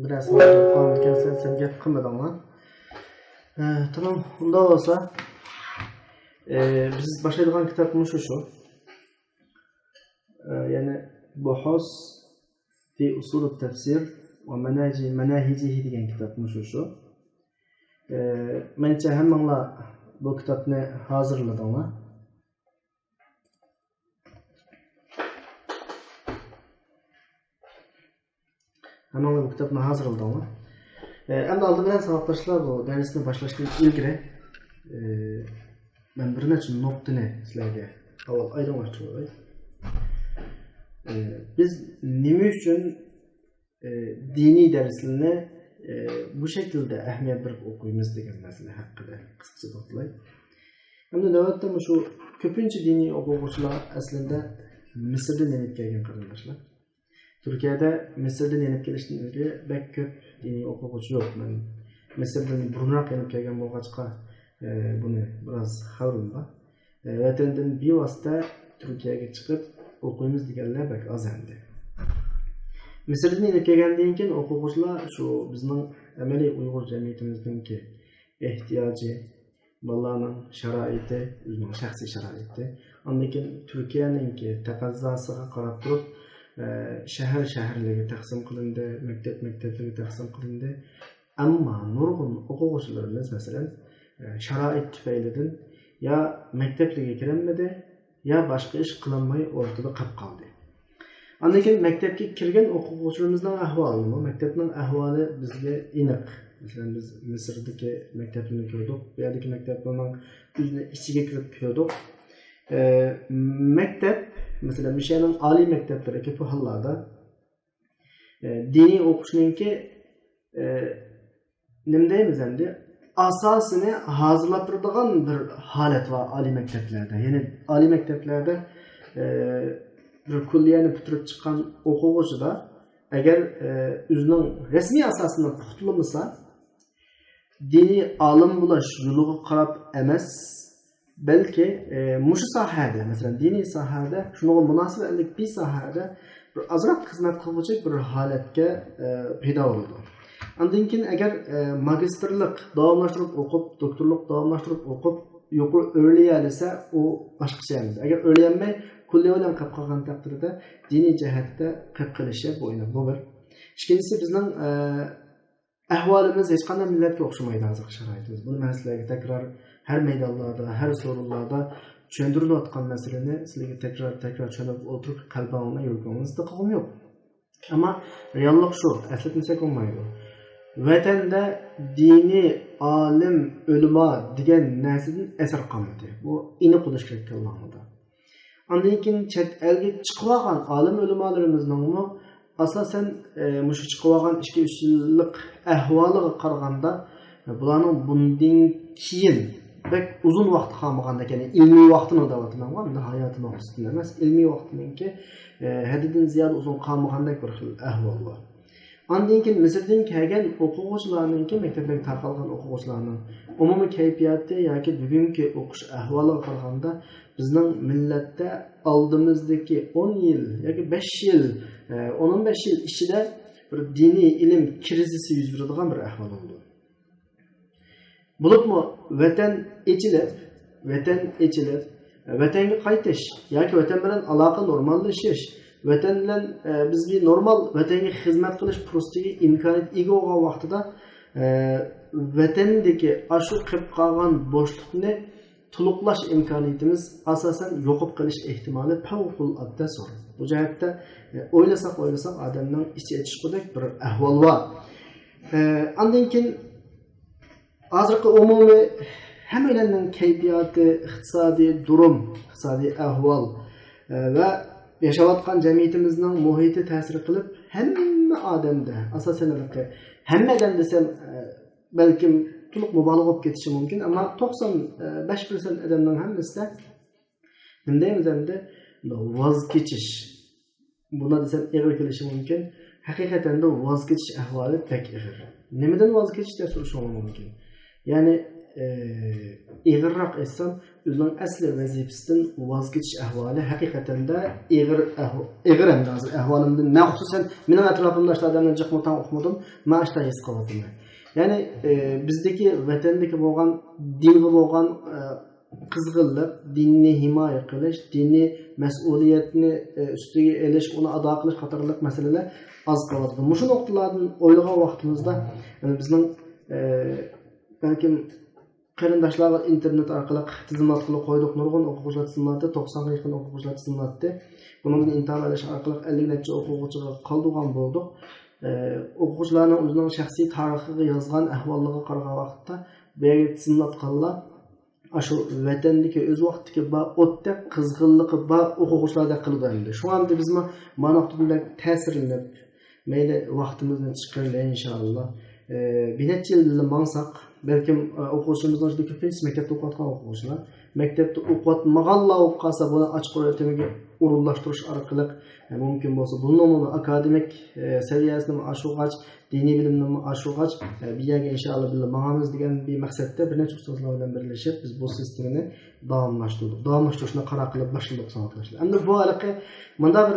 Biraz qolgan sen gap qilmadingmi? Tamam, unda bo'lsa, biz boshlaydigan kitobimiz shu. Ya'ni buhus fi usul at-tafsir va manahijihi degan kitobimiz shu. Mencha hammanglar bu kitobni hozirladinglar. Hammanglar bu kitobni hozirladinglar. Endi oldi bilan saboqdoshlar bu darsni boshlashdan ilgari men bir necha nuqtani sizlarga avval aytmoqchi bo'laman. Biz nima uchun diniy darslarni bu şekilde ahamiyat berib o'qiymiz degan masala haqida qisqacha to'xtalay. Endi navbatda shu ko'pincha diniy o'quvchilar aslida Misrdan yenib kelgan qarindoshlar. Turkiyada Misrdan yenib kelishdan ilgari bak ko'p diniy o'quvchi yo'q. Men Misrdan burunroq yenib kelgan bo'lg'achqa buni biroz xabarim bor. Vatandan bevosita Turkiyaga chiqib o'qiymiz deganlar bak oz endi. Misrdan yenib kelgandan keyin o'quvchilar shu bizning amaliy Uyg'ur jamiyatimizningki ehtiyoji, bolalarning sharoiti, o'zining shaxsiy sharoiti, undan keyin Turkiyaninki taqozzosiga qarab turib shahar-shaharlarga taqsim qilindi, maktab-maktablarga taqsim qilindi. Ammo nurg'un o'quvchilarimiz masalan sharoit tufaylidan ya maktablarga kirolmadi, ya boshqa ish qilolmay o'rtada qolib qoldi. Ondan keyin maktabga kirgan o'quvchilarimizning ahvolimi, maktabning ahvoli bizga aniq. Masalan biz Misrdagi maktabni ko'rdik, bu yerdagi maktablarning o'zini ichiga kirib ko'rdik. Maktab, masalan, mishaning oliy maktablari ko'p hollarda diniy o'qishninki nima deymiz endi asosini hozirlab turadigan bir holat va oliy maktablarda. Ya'ni oliy maktablarda bir kulliyani bitirib chiqqan o'quvchilar agar o'zining rasmiy asosini puxtlamasa, diniy olim bo'lish yo'liga qarab emas, balki mushu sohada, masalan, diniy sohada, shunga munosabatli bir sohada bir azroq xizmat qiluvchi bir holatga paydo bo'ladi. Undan keyin agar magistrlik davomlashtirib o'qib, doktorlik davomlashtirib o'qib, yuqori o'rlayolsa, u boshqacha emas. Agar o'rlayolmay kulliy bilan qolib qolgan taqdirda diniy jihatda qilib qilishi bu bir. Ikkinchisi bizning ahvolimiz hech qanday millatga o'xshamaydi hozir sharoitimiz. Buni men sizlarga takror har maydonlarda, har so'rovlarda tushundirilayotgan masalani sizlarga takror tushunib o'tirib qalbingizda yurganingizda qolg'im yo'q. Ammo reallik shu, aslatmasak bo'lmaydi. Vatanda diniy olim, ulamo degan narsadan asar qolmadi. Bu aniq bo'lish kerak Allohda. Ondan keyin chet elga chiqib olgan olim ulamolarimizning asosan mushu chiqib olgan 2-3 yillik ahvoliga qaraganda bularning bundan keyin bek uzun vaqt qolmaganda, ya'ni ilmiy vaqtini davatman, bunda hayotini o'qishdan emas, ilmiy vaqtininki haddidan ziyod uzun qolmagandek bir xil ahvol bor. Ondan keyin Misrdan kelgan o'quvchilarningki, maktablarga tarqalgan o'quvchilarning umumiy kayfiyati yoki bugungi o'qish ahvoliga qaraganda bizning millatda oldimizdagi 10 yil yoki 5 yil, 10-15 yil ichida bir diniy ilm krizisi yuz beradigan bir ahvol bo'ldi. Bo'libmi vatan ichilib, vatanga qaytish yoki vatan bilan aloqa normallashish, vatan bilan biz bir normal vatanga xizmat qilish fursatiga imkoniyat ega bo'lgan vaqtida vatandagi ashu qilib qolgan bo'shliqni to'liqlash imkoniyatimiz asosan yo'qib qolish ehtimoli favqulodda zo'r. Bu jihatda o'ylasak odamning ichi etishqudek bir ahvol bor. Ondan keyin hozirgi umumiy hammalarning kayfiyati, iqtisodiy durum, iqtisodiy ahvol va yashayotgan jamiyatimizning muhiti ta'sir qilib hamma odamda asosan hammadan desam balkim to'liq mubolag'a bo'lib ketishi mumkin, ammo 95% odamning hammasida nima deymiz endi voz kechish, buni desam ig'ir kelishi mumkin. Haqiqatan da voz kechish ahvoli pek ig'ir. Nimadan voz kechish deb so'rashim mumkin. Ya'ni ig'irroq aytsam, o'zining asli vazifasidan voz kechish ahvoli haqiqatanda ig'ir endi hozir ahvolimdan men xususan mening atrofimda odamlar jiqmutan o'qimadim man ishda his qilyapman. Ya'ni bizdagi vatandagi bo'lgan dinga bo'lgan qizg'inlik, dinni himoya qilish, dinni mas'uliyatni ustiga elish, uni ado qilish qatorliq masalalar az qoladi. Mushu nuqtalardan o'ylagan vaqtimizda bizning balkim qarindoshlar internet orqali tizimot qilib qo'ydik, nurg'un o'quvchilar tizimoti, 90 ga yaqin o'quvchilar tizimoti. Bundan imtihon olish orqali 50 necha o'quvchiga qoldirgan bo'ldik. O'quvchilarning o'zining shaxsiy tarixiga yozgan ahvollariga qaragan vaqtda bu yerga tizimot qillar shu vatandagi o'z vaqtidagi ba o'tda qizg'inligi ba o'quvchilarda qilgandi. Shu anda biz mana bunday ta'sirlanib, mayli vaqtimizni chiqarib inshaalloh bir necha yil mangsak balkim o'quvchimizning juda ko'p maktabda o'qiyotgan o'quvchilar maktabda o'qiyotmaganlar bo'lib qolsa buni ochiq o'rgatmaga o'rinlashtirish orqali mumkin bo'lsa buni akademik saviyasini oshirgach diniy bilimni oshirgach bir yerga inshaalloh bilamiz degan bir maqsadda bir necha ustozlar bilan birlashib biz bu sistemani davomlashtirishni qaror qilib boshladik sanoqlashlar. Endi bu aloqa menda bir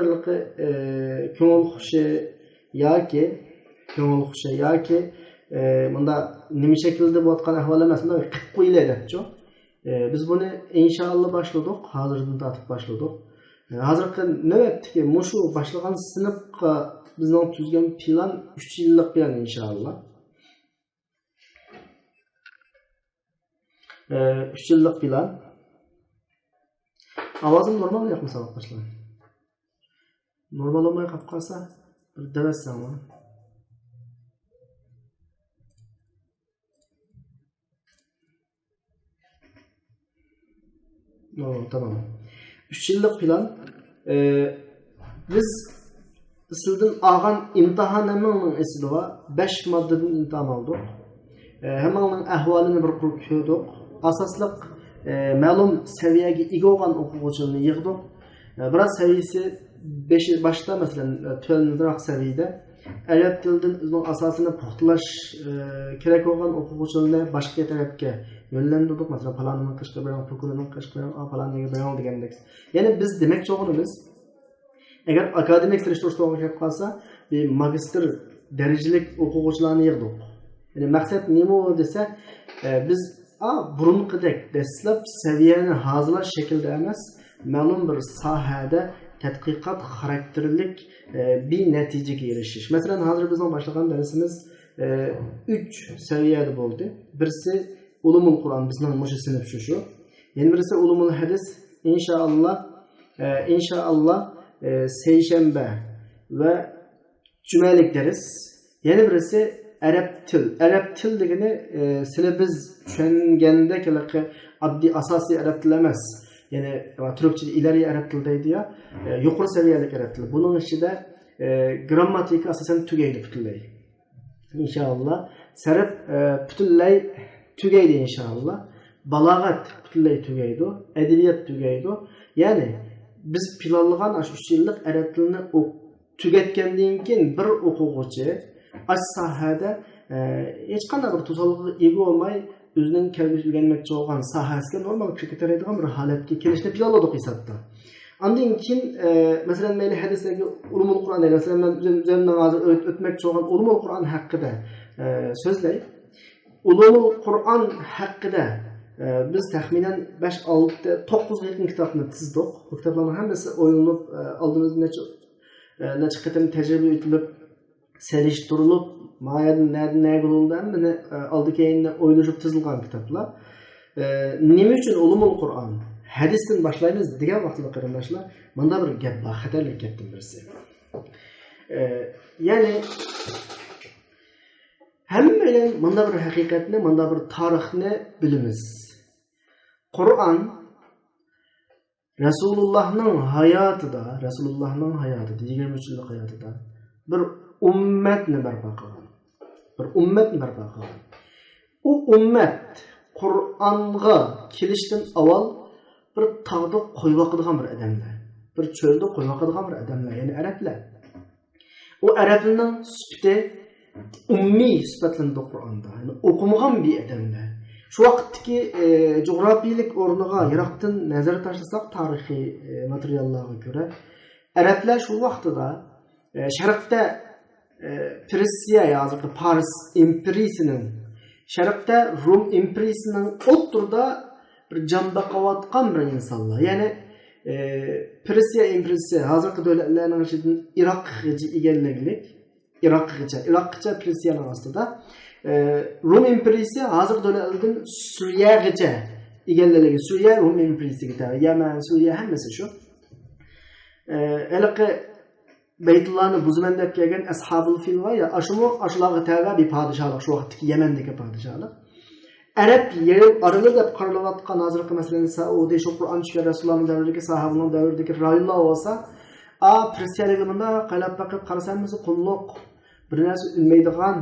ko'ngil xushi yoki bunda nima shaklda bo'layotgan ahvol emas, bunda qilib qo'yiladi debchi. Biz buni inshaalloh boshladik, hozirdan tortib boshladik. Hozirgi navbatdagi mushu boshlagan sinfga bizning tuzgan plan 3 yillik plan inshaalloh. 3 yillik plan. Ovozim normal yo'qmi saboqdoshlar? Normal olmay qolib qolsa, bir davassam. Tamam. 3 yillik plan. Biz sizden ağan imtihanımın esili var. 5 maddenin imtihan aldık. Hemen ahvalini bir kurup koyduk. Asaslık ma'lum seviyeye ega olan o'quvchilarni yig'dik. Biraz seviyesi başta mesela tövlendirak seviyede arab tilidan o'zining asosini puxtalash kerak bo'lgan o'quvchilarni boshqa tarafga yo'llantirdik. Masalan, falonning qishqabiron, pukulining qishqabiron, falonning bayon degandek. Ya'ni biz demoqchi bo'lganimiz agar akademik surishtirishga kelib qolsa, bir magistr darajalik o'quvchilarni yig'dik. Ya'ni maqsad nima desa, biz burunqidek dastlab saviyani hozirlash shaklida emas, ma'lum bir sohada tadqiqot xarakterlik bir natijaga erishish. Masalan, hozir bizning boshlagan darsimiz 3 saviyada bo'ldi. Birisi ulumul Qur'on, bizning mushu sinf shu. Yana birisi ulumul hadis, inshaalloh seshanba va jumalik dars. Yana birisi arab til. Arab til degani sizlar biz tushunganda oddiy asosiy arab til emas. Yani Türkçe ileri arab til deydi ya, yuqori saviyalik arab til. Bunun ichida grammatika asosan tugaydi butunlay. İnşallah. Sarf butunlay tugaydi inshaalloh. Balog'at butunlay tugaydi, adabiyot tugaydi. Ya'ni biz planlagan 3 yillik arab tilini tugatgandan keyin bir o'quvchi ash sohada hech qanday bir to'sqinlikka ega bo'lmay o'zining kelgusi o'rganmoqchi bo'lgan sohasiga normal kirgizadigan bir holatga kelishni planladik hisobda. Ondan keyin masalan mayli hadisdagi ulumul Qur'on degan masalan men o'zimdan hozir o'tmoqchi bo'lgan ulumul Qur'on haqida so'zlay. Ulumul Qur'on haqida biz taxminan 5-6 9 yaqin kitobni tizdik. Bu kitoblarning hammasi o'yinib oldimizda necha qatam tajriba o'tilib, selishtirilib, mayadın ne bulundan beni aldı keyinle oylaşıp tızılgan kitaplar. Nime için ulumul Kur'an? Hadisten başlayınız diğer vaxtında qarındaşlar. Bunda bir gap var, xatarlik gapdan birisi. Yani hammalar bunda bir haqiqatni, bunda bir tarixni bilimiz. Kur'an Resulullah'ның hayatida, 23 yıllık hayatida bir ummetni barpo qilgan. Bir ummetni barpo qilgan. U ummet Qur'onga kelishdan avval bir tog'da qo'yib qo'ygan bir odamlar, bir cho'lda qo'yib qo'ygan bir odamlar, ya'ni arablar. U arablarning sifati ummiy sifatlandi Qur'onda. Ya'ni o'qimagan bir odamlar. Şu vaqtdagi coğrafiyalik o'rniga Iroqdan nazar tashlasak tarixiy materiallarga ko'ra arablar shu vaqtida sharqda Persiya hozirgi Paris imperiyasining sharqda Rum imperiyasining o'rtada bir jamba qilayotgan bir insonlar. Ya'ni Persiya imperiyasi hozirgi davlatlarning ichidan Iroqgacha egalliklik, Iroqgacha Persiyaning ostida Rum imperiyasi hozirgi davlatlardan Suriyagacha egalligi. Suriya Rum imperiyasiga tabi. Yaman, Suriya hammasi shu. Haliqi Beytullahni buziman deb kelgan Ashabul Fil va ya ashlarga tabi bir podshohlik shu vaqtdagi Yamandagi podshohlik. Arab yeri aralı deb qaralayotgan hozirgi masalan Saudi shu Qur'on tushgan Rasulullohning davridagi sahobaning davridagi rayonlar bo'lsa, Persiyaga bunda qaylab baqib qarasangiz qulluq bir narsa unmaydigan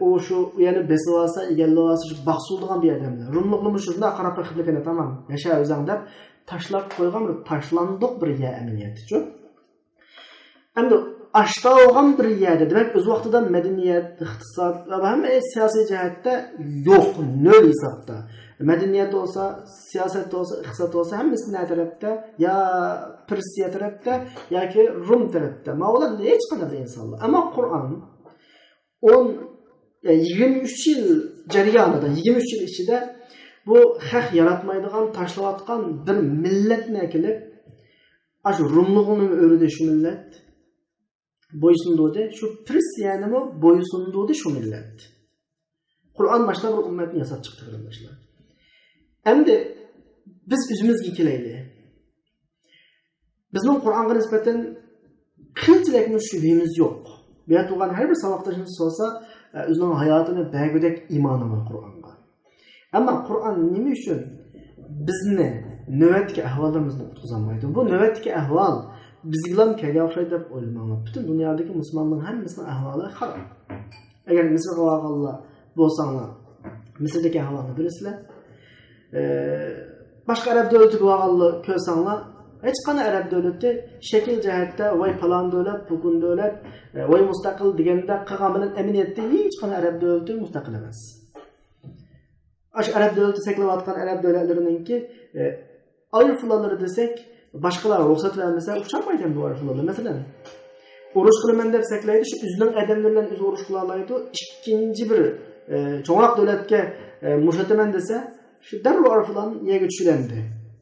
o şu yani besivasa egallasa şu baxsuldigan bir odamlar. Rumluqlimi shunda qarab baqiblikni tamam. Yasha o'zing deb tashlab qo'ygan bir tashlandiq bir yer amaliyoti-chu. Endi ashta olgan bir yerda demak o'z vaqtida madaniyat, iqtisod va hamma siyosiy jihatda yo'q, nol hisobda. Madaniyat olsa, siyosat olsa, iqtisod olsa hammasi ne tarafda? Ya Persiya tarafda yoki Rum tarafda. Mavla hech qanday insonlar. Ammo Qur'on 23 yil jarayonida, 23 yil ichida bu haq yaratmaydigan, tashlayotgan bir millatni kelib, shu Rumlig'ini o'rida shu millat bo'ysundirdi, shu Persiyanimi bo'ysundirdi shu millat. Qur'on boshqa bir ummatni yasab chiqdi qardoshlar. Endi biz o'zimizga kelaylik. Bizning Qur'onga nisbatan qanchalik shubhamiz yo'q. Bu yerda her bir savoqdashimiz olsa, o'zining hayotini bagudek imoni bor Qur'onga. Ammo Qur'on nima uchun bizni navbatdagi ahvollarimizni qutqizolmaydi? Bu navbatdagi ahvol bizga ham kelgan o'xshaydi deb o'ylayman. Butun dunyodagi musulmonlarning hammasining ahvoli xarob. Agar Misrga borganlar bo'lsanglar, Misrdagi ahvolni bilasizlar. Boshqa arab davlatiga borganlar ko'rsanglar, hech qanday arab davlati shakl jihatda voy falon davlat, bugun davlat, voy mustaqil deganda qilgan bilan aminiyatda hech qanday arab davlati mustaqil emas. Ash arab davlati saklayotgan arab davlatlarininki ayrıflarları desek başkalar ruhsat vermese uçamaydı bu ayrıflarlar. Mesela uruş kılman deb saklaydi, şu üzünün adamlarından öz uruş kılalaydı. İkinci bir çoğunluk devletke muşataman dese şu darul ayrıflarla yege düşülendi.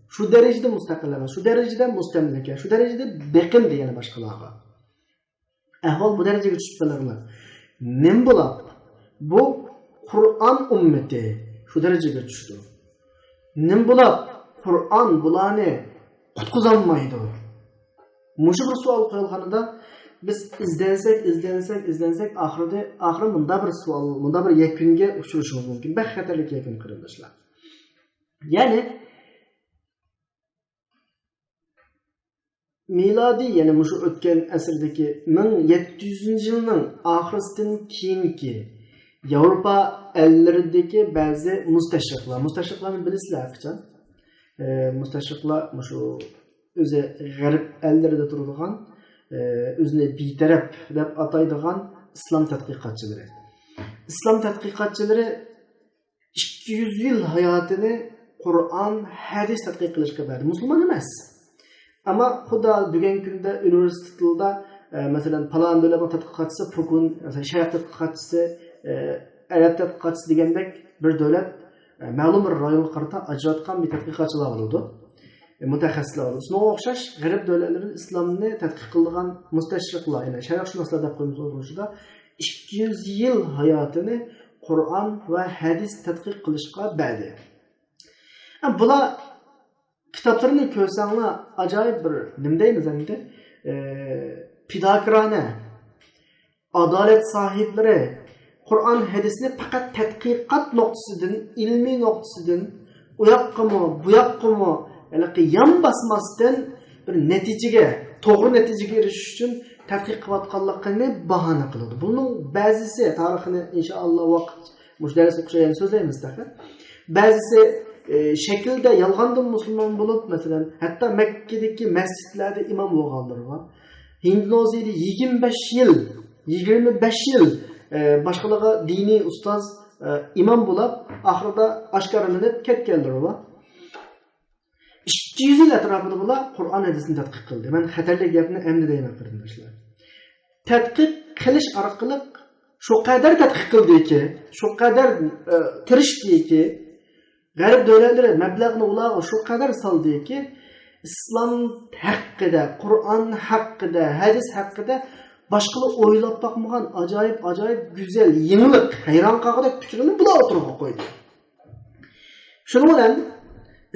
Şu derecede müstakilleme, şu derecede mustemlike, şu derecede bekindi yani başkalarga. Ahval bu dereceye düşüp kalırlar. Nem bulap? Bu Kur'an ümmeti şu dereceye düştü. Nem bulap? Kur'an bulanı qutquzolmaydi. Muşu bir sual qo'yilganida biz izlensek oxiri bunda bir savol, bunda bir yakunga uchrashimiz mumkin. Bexatarlik yakun qarindoshlar. Ya'ni milodiy, ya'ni mushu o'tgan asrdagi 1700-yilning oxirisidan keyingi Yevropa elleridagi ba'zi mustashriqlarni bilasizlar qachon? Mustashriqlar mushu o'zi g'arb ellerida turadigan, o'zini betaraf deb ataydigan islom tadqiqotchilari. Islom tadqiqotchilari 200 yil hayotini Qur'on, hadis tadqiq qilishga berdi. Musulmon emas. Ammo xudo bugungi kunda universitetda masalan falon davlatning tadqiqotchisi, Pukun, masalan shayx tadqiqotchisi, arab tadqiqotchisi degandek bir davlat ma'lum bir rayonga qarata ajratgan bir tadqiqotchilar bo'ladi. Mutaxassislar bo'ladi. Shunga o'xshash g'arb davlatlarining islomni tadqiq qilgan mustashriqlar, ya'ni sharqshunoslar deb qo'yamiz o'rnida 200 yil hayotini Qur'on va hadis tadqiq qilishga berdi. Bular kitoblarini ko'rsanglar ajoyib bir nima deymiz endi? Pidokirona, adolat sohiblari Qur'on hadisni faqat tadqiqot nuqtasidan, ilmiy nuqtasidan u yoqqami, bu yoqqami yan basmasdan bir natijaga, to'g'ri natijaga erishish uchun tadqiq qilayotganligini bahona qiladi. Buning ba'zisi tarixini inshaalloh vaqt mushdaris o'qishayam so'zlaymiz taqa. Ba'zisi shaklda yolg'ondan musulmon bo'lib, masalan, hatto Makkadagi masjidlarda imom bo'lganlar bor. Hindnoziyda 25 yil boshqalarga diniy ustoz imom bo'lib, oxirida oshkoralanib ketganlar va 200 yil atrofida bular Qur'on hadisini tadqiq qildi. Men xatarli gapni endi deyman qarindoshlar. Tadqiq qilish orqali shu qadar tadqiq qildiki, shu qadar tirishdiki, g'arb davlatlari mablag'ni ularga shu qadar soldiki, islom haqida, Qur'on haqida, hadis haqida boshqalar o'ylab boqmagan ajoyib go'zal, yangilik, hayron qolgudek fikrini bular o'tirib qo'ydi. Shuning bilan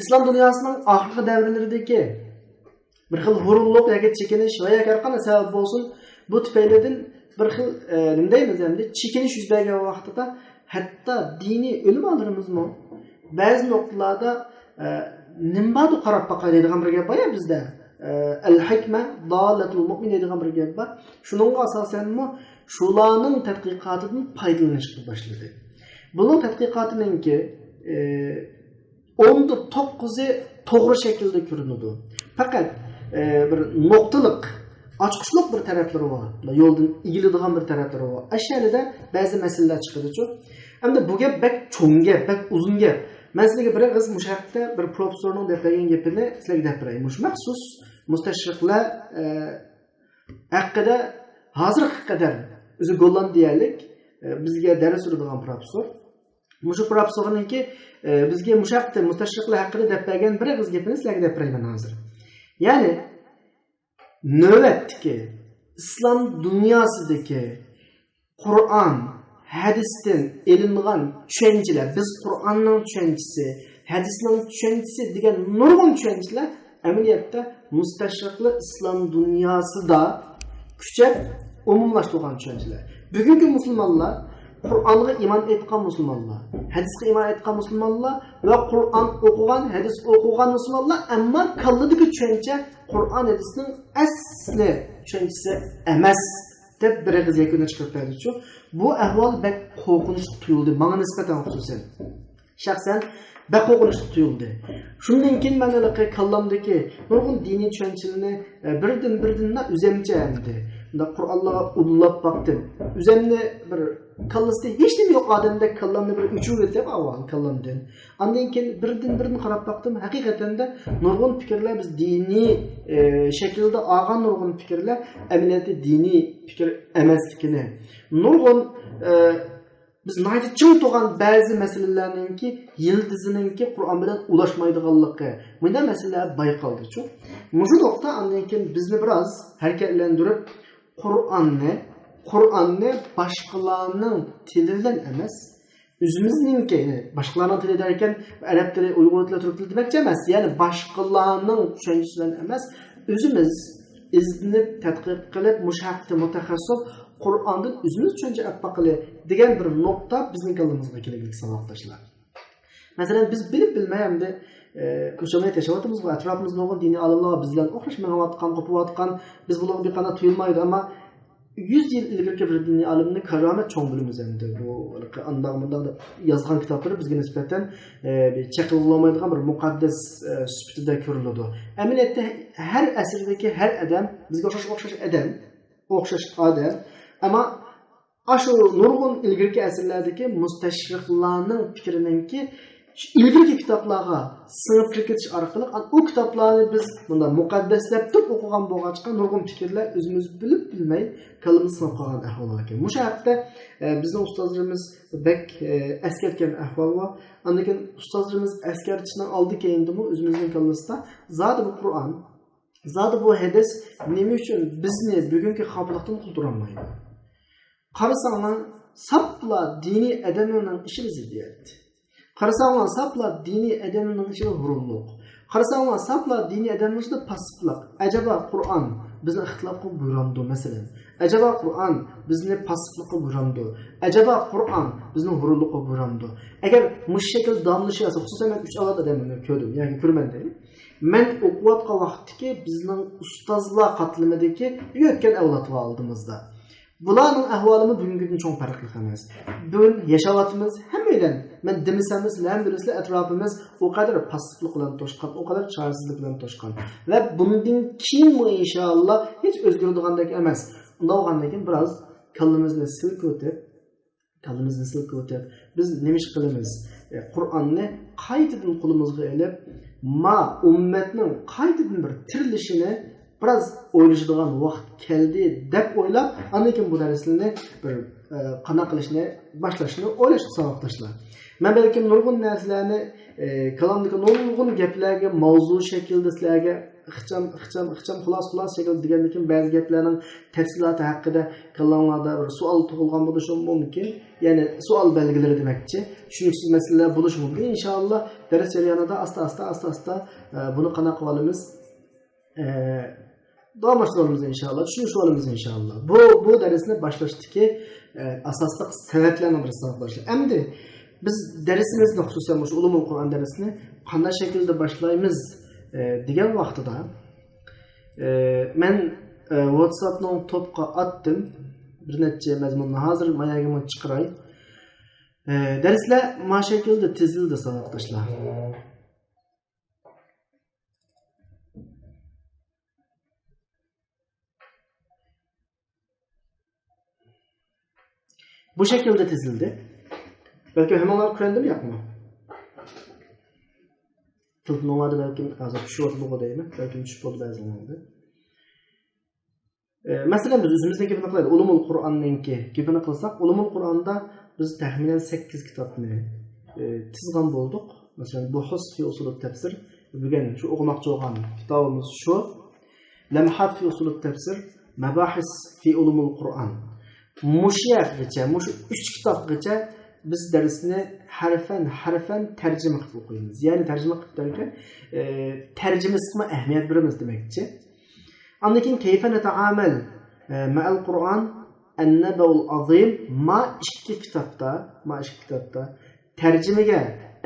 islom dunyosining oxirgi davrlaridagi bir xil hurulliq yoki chekinish va yoki har qanday sabab bo'lsin, bu tufaylidan bir xil nima deymiz endi, chekinish yuz bergan vaqtida hatto diniy ulamolarimizni ba'zi nuqtalarda nimbadu qarab boqadigan bir gap bor bizda. Al-hikma dalatul mu'min degan bir gap bor. Shuning asosanmi shularning tadqiqotidan foydalanishga boshladi. Buning tadqiqotininki 9'i to'g'ri shaklda ko'rinadi. Faqat bir nuqtaliq, ochqishliq bir taraflari bor. Yo'ldan igiladigan bir taraflari bor. Ashyanida ba'zi masalalar chiqadi-ku. Endi bu gap bak cho'ng gap, bak uzun gap. Men sizga bir qiz mushaqda bir professorning deb bergan gapini sizlarga deb beraman. Mush maxsus mustashriqlar haqida hozirga qadar o'zi gollandiyalik bizga dars beradigan professor. Mushu professorninki bizga mushaqda mustashriqlar haqida deb bergan bir qiz gapini sizlarga deb beraman hozir. Ya'ni navbatdagi islom dunyosidagi Qur'on hadisdan elingan tushunchalar, biz Qur'onning tushunchasi, hadisning tushunchasi degan nurg'un tushunchalar amaliyotda mustashriqli islom dunyosida kuchab umumlashtirgan tushunchalar. Bugungi musulmonlar, Qur'onga iymon etgan musulmonlar, hadisga iymon etgan musulmonlar va Qur'on o'qigan, hadis o'qigan musulmonlar, ammo qalbidagi tushuncha Qur'on hadisning asli tushunchasi emas deb bir qiz yakuni chiqib berdi-ku. Bu ahvol bak qo'rqinchli tuyuldi. Menga nisbatan xususan. Shaxsan bak qo'rqinchli tuyuldi. Shundan keyin men kallamdagi nurg'un diniy tushunchalarni birdan o'zimcha endi. Unda Qur'onga ullab baqdim. O'zimni bir kallasida hech nima yo'q odamdek kallamni bir uchirib deb avval kallamdan. Ondan keyin birdan qarab baqdim. Haqiqatan da nurg'un fikrlar biz diniy shaklda olgan nurg'un fikrlar amaliyotda diniy fikr emasligini. Nurg'un biz nayda ching to'g'an ba'zi masalalarninki yildizininki Qur'on bilan ulashmaydiganligi. Bunda masalalar bayqaldi-ku. Mushu nuqta ondan keyin bizni biroz harakatlantirib Qur'onni boshqalarning tilidan emas, o'zimizninki, boshqalarning tili derken arab tili, uyg'ur tili, turk tili demakchi emas, ya'ni boshqalarning tushunchasidan emas, o'zimiz iznib tadqiq qilib, mushahhid mutaxassis Qur'ondan o'zimiz tushuncha olib degan bir nuqta bizning kallamizga kerakli savollar. Masalan, biz bilib bilmayamdi o'shamay tashavatimiz va atrofimizda bo'lgan diniy olimlar bizlar o'xshash ma'lumotdan qo'payotgan, biz bularga bir qana tuyulmaydi, ammo 100 yil ilgari bir diniy olimni karomat cho'ng bilimiz endi. Bu andag'manda yozgan kitoblari bizga nisbatan chaqilolmaydigan bir muqaddas sifatida ko'riladi. Amaliyotda har asrdagi har odam bizga o'xshash odam, ammo ashu nurg'un ilgirki asrlardagi mustashriqlarning fikrininki ilgirki kitoblarga singib ketish orqali u kitoblarni biz bunda muqaddas deb o'qigan bo'lg'achqa nurg'un fikrlar o'zimiz bilib bilmay kalimiz sinib qolgan ahvol ekan. Mushu haqda bizning ustozlarimiz bek eskartgan ahvol va undan keyin ustozlarimiz eskartishdan oldi keyindimi o'zimizning kallimizda zodi bu Qur'on, zodi bu hadis nima uchun bizni bugungi xavfliqdan qutulolmaydi? Qarasanglar, sapla diniy adamlarning ishi ziddiyat. Qarasanglar, sapla diniy adamlarning ishi hurulliq. Qarasanglar, sapla diniy adamlarning ishi pasiflik. Acaba Qur'on bizni ixtilofga buyuramdi masalan. Acaba Qur'on bizni pasiflikka buyuramdi. Acaba Qur'on bizni hurulliqqa buyuramdi. Agar mushakil damlashasa, xususan men 3 avlod odamlarni ko'rdim, ya'ni ko'rmanda. Men o'qiyotgan vaqtdagi bizning ustozlar qatlamidagi o'tgan avlod va oldimizda. Bularning ahvolimiz bugungidan cho'ng farqli emas. Bugun yashayotimiz hammadan men demisamiz, hammalar atrofimiz o qadar pasiflik bilan to'shqan, o qadar chorsizlik bilan to'shqan. Va bundan keyin inshaalloh hech o'zgaradigandak emas. Unda bo'lgandan keyin biroz kallamizni silkitib, Kalımızın silkib o'tadi. Biz nima ish qilamiz? Qur'onni qaytadan qo'limizga olib, ummatning qaytadan bir tirilishini biraz o'ylashadigan vaqt keldi deb o'ylab, undan keyin bu darslarni bir qana qilishni boshlashni o'ylashni savoqdashlar. Men balkim nurg'un narsalarni kalamdagi nurg'un gaplarga mavzu shaklida sizlarga ixcham xulos shaklda degandan keyin ba'zi gaplarning tafsiloti haqida kalamlarda bir savol tug'ilgan bo'lishi mumkin. Ya'ni savol belgilari demakchi. Tushuniksiz masalalar bo'lishi mumkin. Inshaalloh dars jarayonida asta buni qana qilib olamiz. Davamlaştıralımız inşallah, düşünüşlerimiz inşallah. Bu dersini başlaştıki asaslık sebeplerine birisi arkadaşlar. Hem de biz dersimizde hususen Ulumul Kur'an dersini qanday şekilde başlayımız degan vaqtida men WhatsApp'dan topqa attım. Bir neçe mazmunni hazır mayagimga chiqiray. Dersler ma şekilde tizildi arkadaşlar. Bu şekilde dizildi. Belki hemen Kur'an'da mı yapma? Tılpınlarda belki azap şu ortalığı değil mi? Belki düşüp oldu bazı zamanlarda. Mesela biz özümüzden gibi naklaydı. Ulumul Kur'an'ınki gibi nakılsak, Ulumul Kur'an'da biz tahminen 8 kitapını tizgan bulduk. Mesela Buhus fi usulü tefsir. Bugün şu okumakçı olan kitabımız şu. Lemhat fi usulü tefsir. Mebahis fi Ulumul Kur'an. Muşiyakgacha, mush 3 kitobgacha biz darsni harfan tarjima qilib o'qiymiz. Ya'ni tarjima qilib derken tarjimasiga ahamiyat beramiz demakchi. Undan keyin kayfa nata'amal ma'al Qur'on an-Nabawul Azim ma 2 kitobda tarjimaga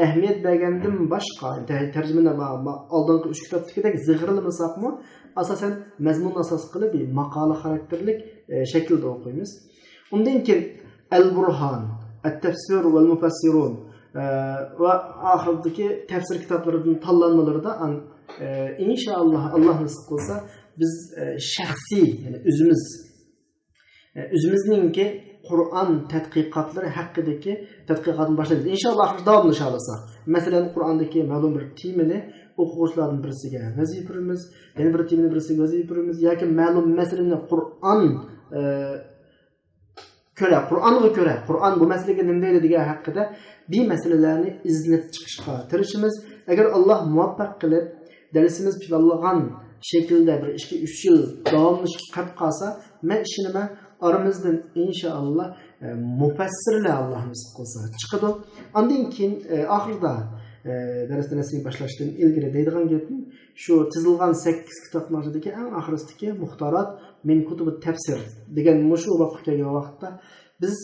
ahamiyat bergandan boshqa tarjimani oldingi 3 kitobdagidek zig'irlamasaqmi, asosan mazmun asos qilib maqola xarakterlik shaklda o'qiymiz. Undan keyin Al-Burhan, At-Tafsir va Al-Mufassirun va oxirdagi tafsir kitoblaridan tanlanmalarida inshaalloh Alloh nasib qilsa biz shaxsiy, ya'ni o'zimizninki Qur'on tadqiqotlari haqidagi tadqiqotni boshlaymiz. Inshaalloh davomlashamiz. Masalan, Qur'ondagi ma'lum bir temani o'quvchilardan birisiga vazifa beramiz, yana bir temani birisiga vazifa beramiz yoki ma'lum masalani Qur'onga ko'ra, Qur'on bu masalaga nima deydi degan haqida bir masalalarni izlab chiqishga tirishimiz. Agar Alloh muvaffaq qilib darsimiz planlagan shaklda bir 2-3 yil davomlashib qolsa, men ishonaman aramızdan inşallah mufassirler Allah nasip qilsa chiqadi. Ondan keyin oxirida darsdan nasib boshlashdan ilgari deydigan gapim shu tizilgan 8 kitoblardagi eng oxirisidagi muxtarat min kutubut tafsir degan mushu vaqtga kelgan vaqtda biz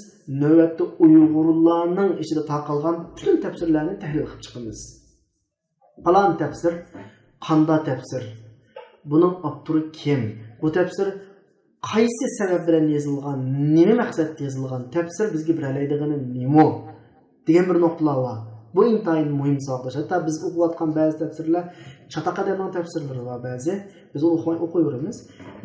navbatda Uyg'urlarning ichida taqalgan butun tafsirlarni tahlil qilib chiqamiz. Falan tafsir, qanda tafsir, buning avtori kim? Bu tafsir qaysi sabab bilan yozilgan, nima maqsadda yozilgan tafsir bizga beralaydigani nima degan bir nuqtalar bor. Bu intayin muhim hisoblash. Hatta biz o'qiyotgan ba'zi tafsirlar chataqadan tafsirlari bor ba'zi. Biz o'qiyveramiz.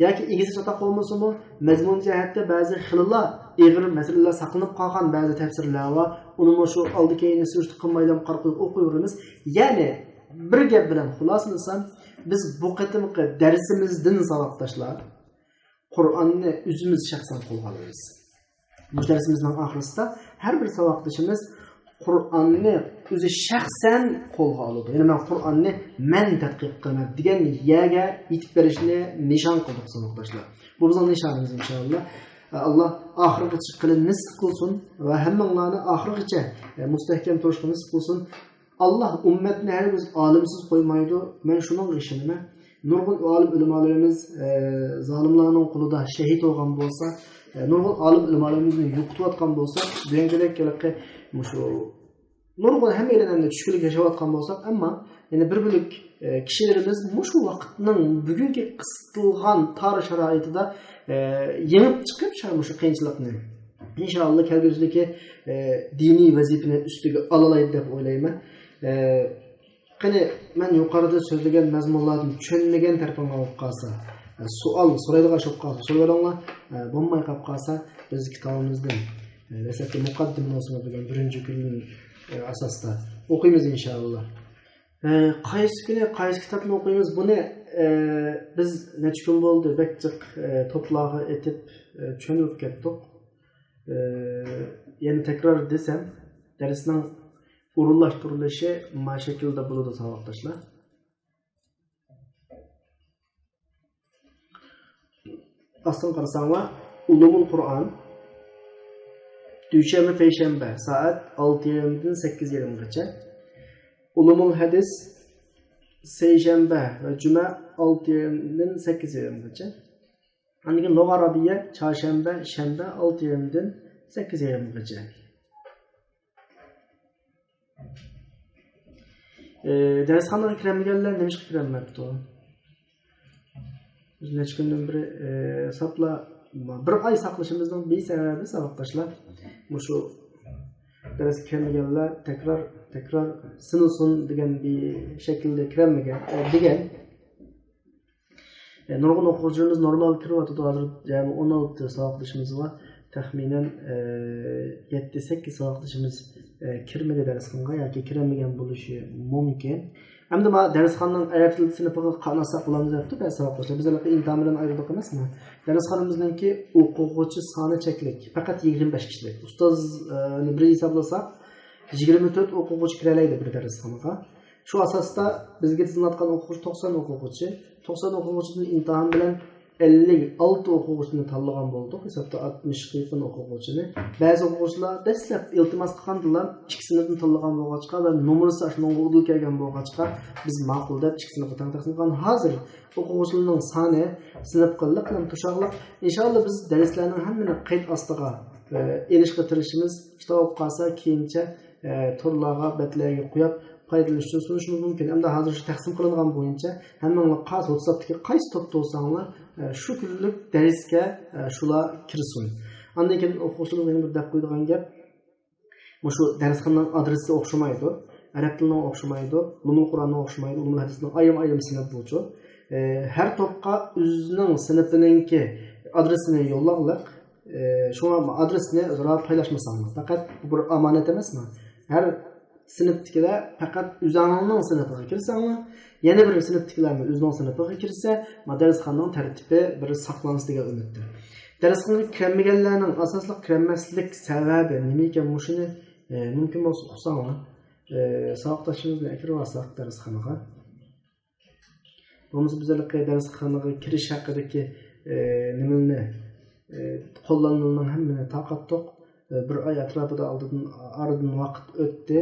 Yoki egisi chataq bo'lmasa-mu, mazmun jihatda ba'zi xillar, ig'ir masalalar saqlanib qolgan ba'zi tafsirlar bor. Uni shu oldi-keyinni surishti qilmaydan qarqib o'qiyveramiz. Ya'ni bir gap bilan xulosalasam, biz bu qatimqi darsimizdan savatdoshlar Qur'onni o'zimiz shaxsan qo'lga olamiz. Bu darsimizning oxirisida har bir savatdoshimiz Qur'onni o'zi shaxsan qo'lga oladi. Ya'ni men Qur'onni tadqiq qilaman degan yerga yetib berishni nishon qildik savatdoshlar. Bu bizning nishonimiz inshaalloh. Allah oxirigacha qilib nisb qilsin va hammanglarni oxirigacha mustahkam turishni nisb qilsin. Allah ummatni hargiz olimsiz qo'ymaydi. Men shuning ishonaman. Nurg'un olim ulamolarimiz zolimlarning qo'lida shahid bo'lgan bo'lsa, nurg'un olim ulamolarimizni yo'qotayotgan bo'lsa, dengalik shu nurg'un hammalarni tushkunlik yashayotgan bo'lsak, ammo yana bir bo'lik kishilarimiz shu vaqtning bugungi qisqatilgan tarix sharoitida yengib chiqib shu qiyinchilikni inshaalloh kelgusidagi diniy vazifani ustiga olalaydi deb o'ylayman. Qani men yuqorida so'zlagan mazmunlarni tushunmagan tarafdan olib qolsa, savol so'raydigan bo'lib qolsa, so'raveringlar, bo'lmay qolib qolsa, biz kitobimizdan Desakki muqaddim olsun degan birinchi kunning asosida o'qiymiz inshaalloh. Qaysi kuni qaysi kitobni o'qiymiz? Buni biz necha kun bo'ldi bekchiq to'plag'i etib tushunib ketdik. Yani takror desem darsning o'rinlashtirilishi mana shu shaklda bo'ladi savoddoshlar. Aslında qarasanglar Ulumul Qur'on dushanba payshanba soat 6:30dan 8:30gacha. Ulumul Hadis seshanba va juma 6:30dan 8:30gacha. Andigan lug'a arabiyya chorshanba, shanba 6:30dan 8:30gacha. Darsxonaga kiramaganlar nima ish kirmayapti? Biz necha kundan beri sapla bir oy saqlashimizning bir sababi saboqdoshlar. Shu dars kirmaganlar tekrar sinilsin degan bir shaklda kiramagan degan. Nurg'un o'quvchilarimiz normal kiryapti. Hozir jami 16 saqlashimiz bor. Taxminan 7-8 saqlashimiz kirmadi darsxonaga yoki kiramagan bo'lishi mumkin. Hamda ma darsxonaning arab tili sinifiga qanaqa qilamiz debdi saboqdoshlar. Bizlar imtihon bilan ayriliq emasmi? Darsxonamizningki o'quvchi soni cheklik, faqat 25 kishilik. Ustoz bir hisoblasa 24 o'quvchi kira oladi bir darsxonaga. Shu asosda bizga tizimlatgan o'quvchi 90 o'quvchi. 90 o'quvchining imtihon bilan 56 o'quvchini tanlagan bo'ldik. Hisobda 60 yaqin o'quvchini. Ba'zi o'quvchilar dastlab iltimos qilgandilar, ikkisini tanlagan bo'lg'achqa va nomerisi ashunga o'dil kelgan bo'lg'achqa biz ma'qul deb ikkisini taqsim qilgan. Hozir o'quvchilarning soni sinf qilliq bilan tushaqliq. Inshaalloh biz darslarning hammani qayd ostiga erishga tirishimiz. Kitob qolsa keyincha turlarga batlarga qo'yib foydalanishni sunishimiz mumkin. Hamda hozir shu taqsim qilingan bo'yicha hammanglar qaysi WhatsAppdagi qaysi topda bo'lsanglar shu kunlik darsga shular kirsin. Undan keyin o'quvchilar yana bir deb qo'ydigan gap, shu darsxonaning adresi o'xshamaydi, arab tilining o'xshamaydi, Ulumul Qur'onning o'xshamaydi, Ulumul Hadisning ayrim sinf bo'yicha har topqa o'zining sinfininki adresini yo'llag'liq. Shu adresni o'zaro paylaşmasanlar. Faqat bu bir amonat emasmi? Har sinfdagilar faqat o'zingizning sinfiga kirsanglar, yana bir sinfdagilarni o'zining sinfiga kirsa, darsxonaning tartibi bir saqlansa degan umidda. Darsxonaga kirmaganlarning asosli kirmaslik sababi nima ekan? Shuni mumkin bo'lsa o'qisanglar, saboqdoshimiz bilan kirib olsak darsxonaga. Bo'lmasa bizlarga darsxonaga kirish haqidagi nimalarni qo'llanilgan hammani taqatdiq. Bir oy atrofida aradan vaqt o'tdi.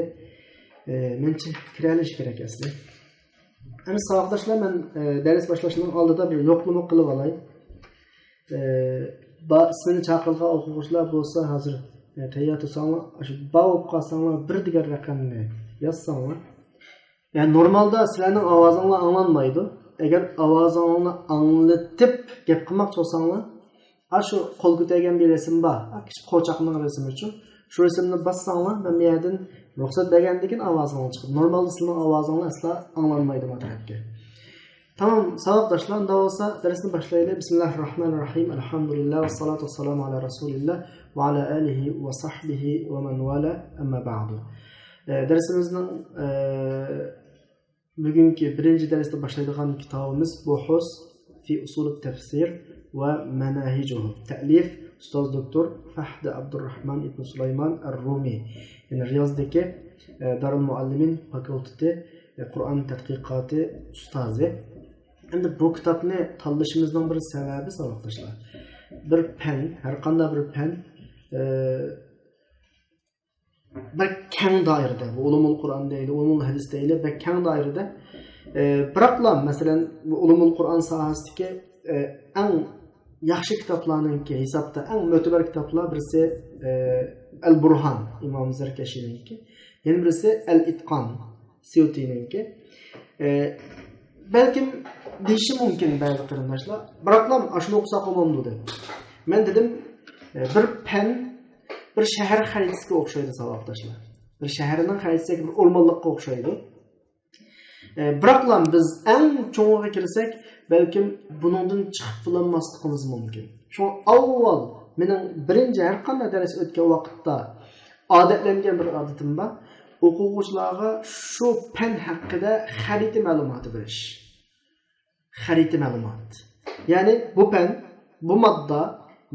Mencha kiralish kerak asli. Endi saboqdoshlar, men dars boshlashning oldida bir yo'qlama qilib olay. Sizning chaqirgan o'quvchilar bo'lsa, hozir tayyor tursanlar, shu bo'lib qolsanglar bir degan raqamni yozsanglar. Yani normalda sizlarning ovozinglar anglanmaydi. Agar ovozingizni anglatib gap qilmoqchi bo'lsanglar, shu qo'l ko'targan bir rasm bor. Kichik qo'choqning rasmi uchun shu rasmni bossanglar, men bu yerdan ruxsat bergandan keyin ovozingiz chiqadi. Normalda sizning ovozingiz asla anglanmaydi bu tarafga. Tamam, saboqdoshlar, unda bo'lsa darsni boshlaylik. Bismillahirrohmanirrohim. Alhamdulillah va salatu vassalamu ala rasulillah va ala alihi va sahbihi va man wala, amma ba'du. Darsimizning bugungi birinchi darsda boshlaydigan kitobimiz Buhus fi usul at-tafsir va manahijuhu. Ta'lif ustoz doktor Fahd Abdurrahman ibn Sulaymon ar-Rumi. Yani Riyozdagi Darul Muallimin fakulteti Qur'on tadqiqoti ustozi. Endi bu kitobni tanlashimizning bir sababi saboqdoshlar. Bir fan, har qanday bir fan bir keng doirada, Ulumul Qur'on deydi, Ulumul Hadis deydi, bir keng doirada biroqla masalan Ulumul Qur'on sohasidagi eng yaxshi kitoblarningki hisobda eng mo'tabar kitoblar birisi Al-Burhan Imom Zarkashiyninki, yana birisi Al-Itqon Suyutininki. Balkim deyishi mumkin ba'zi qarindoshlar, biroqla ashuni o'qisak bo'lmaydi deb. Men dedim, bir fan bir shahar xaritasiga o'xshaydi saboqdoshlar. Bir shaharning xaritasiga bir o'rmonlikqa o'xshaydi. Biroqla biz eng cho'ng'iga kirsak, balkim buningdan chiqib bo'lmasligimiz mumkin. Shu avval Mening birinchi har qanday dars o'tgan vaqtda odatlangan bir odatim bor. O'quvchilarga shu fan haqida xarita ma'lumoti berish. Xarita ma'lumot. Ya'ni bu fan, bu modda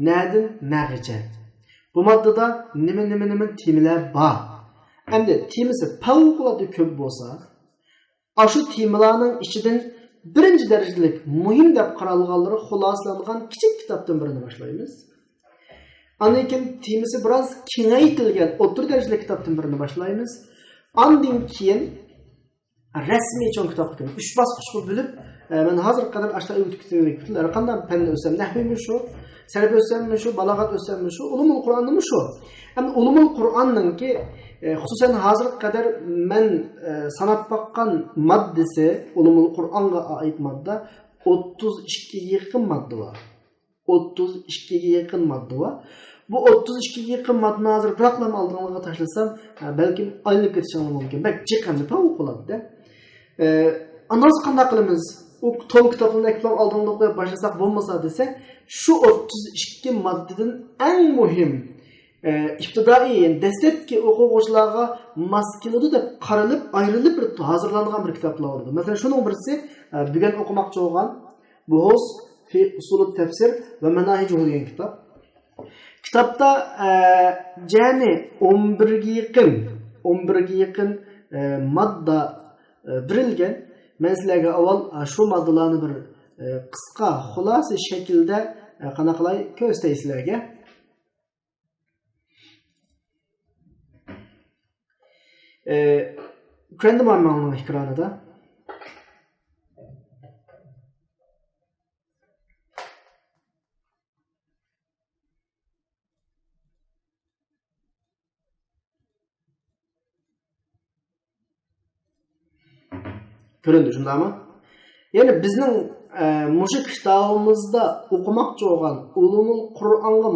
na'dan na'gacha. Bu moddada nima temalar bor. Endi temasi favqulodda ko'p bo'lsa, shu temalarning ichidan birinchi darajalik muhim deb qaralganlari xulosalangan kichik kitobdan birini boshlaymiz. Ondan keyin temasi biroz kengaytirilgan o'rta darajali kitobdan birini boshlaymiz. Ondan keyin rasmiy cho'ng kitobni 3 bosqichga bo'lib, men hozir qadar ashta o'tib qanday fanni o'sam, nahvimi shu, sarf o'sammi shu, balog'at o'sammi shu, ulumul Qur'onni shu. Endi ulumul Qur'onningki xususan hozir qadar men sanab baqqan moddasi, ulumul Qur'onga oid modda 32 ga yaqin modda bor. 32 ga yaqin modda bor. Bu 32 ga yaqin moddani hozir raqam oldingizga tashlasam, balkim aylanib ketishim mumkin. Bak, chiqamni favqulodda. Analiz qanday qilamiz? O tom kitobini ekran oldingizga qo'yib boshlasak bo'lmasa desa, shu 32 moddadan eng muhim ibtidai, dastlabki o'quvchilarga mos keladi deb qaralib, ayrilib bir hozirlangan bir kitoblar bo'ldi. Masalan, shuning birisi bugun o'qimoqchi bo'lgan Buhus fi usulut tafsir va manahijuhu degan kitob. Kitobda jami 11 ga yaqin modda berilgan. Men sizlarga avval shu moddalarni bir qisqa, xulosa shaklda qanaqalay ko'rsatay sizlarga. Kendi manmanın ekranıda. Göründü şunda mı? Yani bizim muşik kitabımızda okumakçı olan ulumul Qur'onga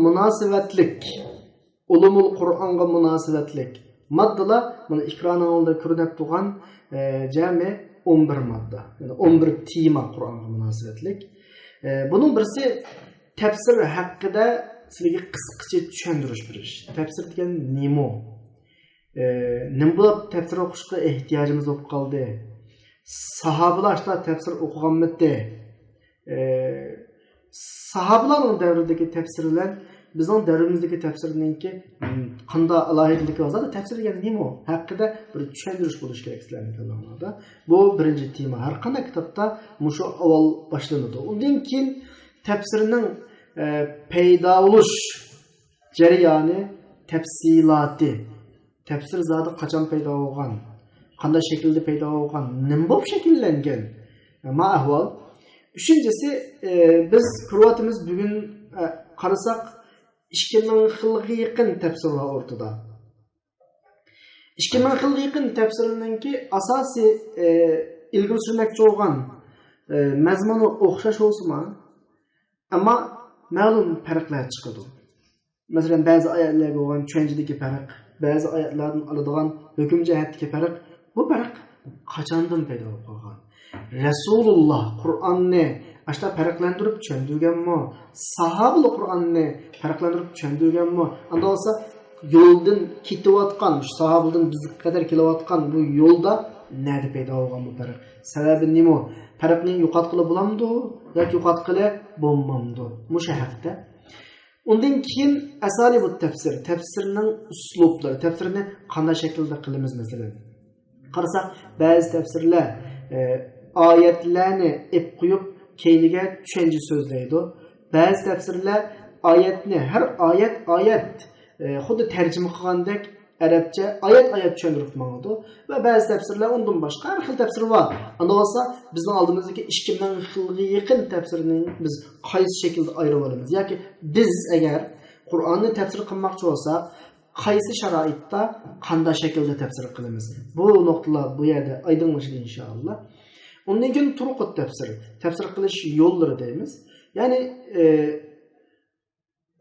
münasebetlik maddalar bunu ekranın altında görünüp turgan jami 11 madda. Yani 11 tema Qur'onga münasebetlik. Bunun birisi tafsir haqida sizlarga qisqacha tushuntirish berish. Tafsir degan nima? Nima bo'lib tafsir o'qishga ehtiyojimiz bo'lib qoldi? Sahabalar da tafsir o'qiganmidi? Sahabalarning davridagi tafsirlar bizning davrimizdagi tafsirninki qanday alohidaligi bo'lsa, tafsir degan nima haqida bir tushuntirish bo'lish kerak sizlarga. Bu birinchi tema. Har qanday kitobda mushu avval boshlanadi. Undan keyin tafsirning paydo bo'lish jarayoni, tafsiloti. Tafsir zodi qachon paydo bo'lgan? Qanday shaklda paydo bo'lgan? Nima bo'lib shakllangan? Ma ahvol. Üçüncüsü biz Kroatimiz bugün qarasak 2000 xilga yaqin tafsir var ortada. 2000 xilga yaqin tafsirninki asosiy ilgari surmoqchi bo'lgan mazmuni o'xshash bo'lsa-mu, ammo ma'lum farqlar chiqadi. Masalan, ba'zi oyatlarga bo'lgan tushunchadagi farq, ba'zi oyatlardan oladigan hukm jihatdagi farq, bu farq qachondan paydo bo'lib qolgan? Rasululloh Qur'onni ashta farqlantirib tushundirganmi? Sahobalar Qur'onni farqlantirib tushundirganmi? Unda bo'lsa yo'ldan ketayotgan, sahobalardan bizga qadar kelayotgan bu yo'lda nima paydo bo'lgan bu farq? Sababi nima? Farqni yo'qotqili bo'lamdi yoki yo'qotqili bo'lmamdi? Mushu haqda. Undan keyin asali bu tafsirning uslublari, tafsirni qanday shaklda qilamiz masalan. Qarasak, ba'zi tafsirlar oyatlarni ep qo'yib keyniga tushuncha so'zlaydi. Ba'zi tafsirlar oyatni har oyat xuddi tarjima qilgandek arabcha oyat tushuntirib mangdi va ba'zi tafsirlar undan boshqa har xil tafsir bor. Unda bo'lsa bizning oldimizdagi 2000 xilga yaqin tafsirni biz qaysi shaklda ayirib olamiz yoki biz agar Qur'onni tafsir qilmoqchi bo'lsak qaysi sharoitda qanday shaklda tafsir qilamiz? Bu nuqtalar bu yerda oydinlashadi inshaalloh. Undan keyin turuqut tafsir qilish yo'llari deymiz. Ya'ni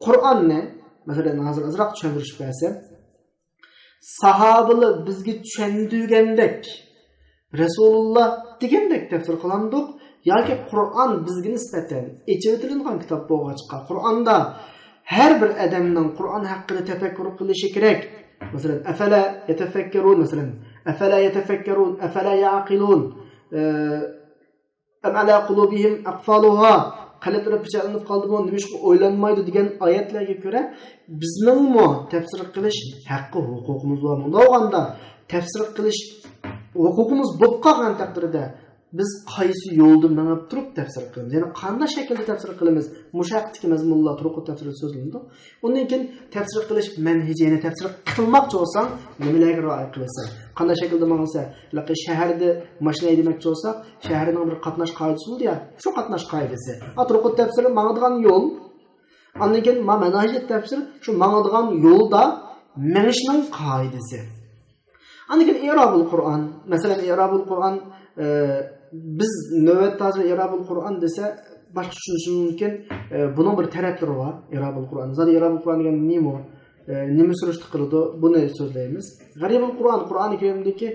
Qur'onni masalan hozir azroq tushuntirib bersam, sahobalar bizga tushundirgandek, Rasululloh degandek tafsir qilandik yoki Qur'on bizga nisbatan echib o'tirilgan kitob bo'lg'achqa, Qur'onda her bir adamning Qur'on haqida tafakkur qilishi kerak. Masalan, afala yatafakkarun, masalan, afala yatafakkarun, afala yaqilun, am ala qulubihim aqfaluha, qalblari pichaqlanib qoldimi, nimishqa o'ylanmaydi degan oyatlarga ko'ra bizningmi tafsir qilish haqqi, huquqimiz bor. Bunda olganda tafsir qilish huquqimiz bo'lib qolgan taqdirda biz qaysi yo'lda menib turib tafsir qilamiz? Ya'ni qanday shaklda tafsir qilamiz? Mushaqqatki mazmunlar turib tafsir so'zlandi. Undan keyin tafsir qilish manhijini tafsir qilmoqchi bo'lsang, nimalarga rioya qilasan? Qanday shaklda ma'nosa? Laqi shaharda mashina demoqchi bo'lsak, shaharning bir qatnash qoidasi bor-ya. Shu qatnash qoidasi. Turib tafsir ma'nodan yo'l. Undan keyin manhij tafsir shu ma'nodan yo'lda menishning qoidasi. Undan keyin i'robul Qur'on, masalan i'robul Qur'on biz navbat hozir i'robul Qur'on desa boshqa tushunish mumkin. Buning bir taraflari bor. I'robul Qur'on. Zodi i'robul Qur'on degan nima? Nima surishti qiladi? Buni so'zlaymiz. G'aribul Qur'on, Qur'oni Karimdagi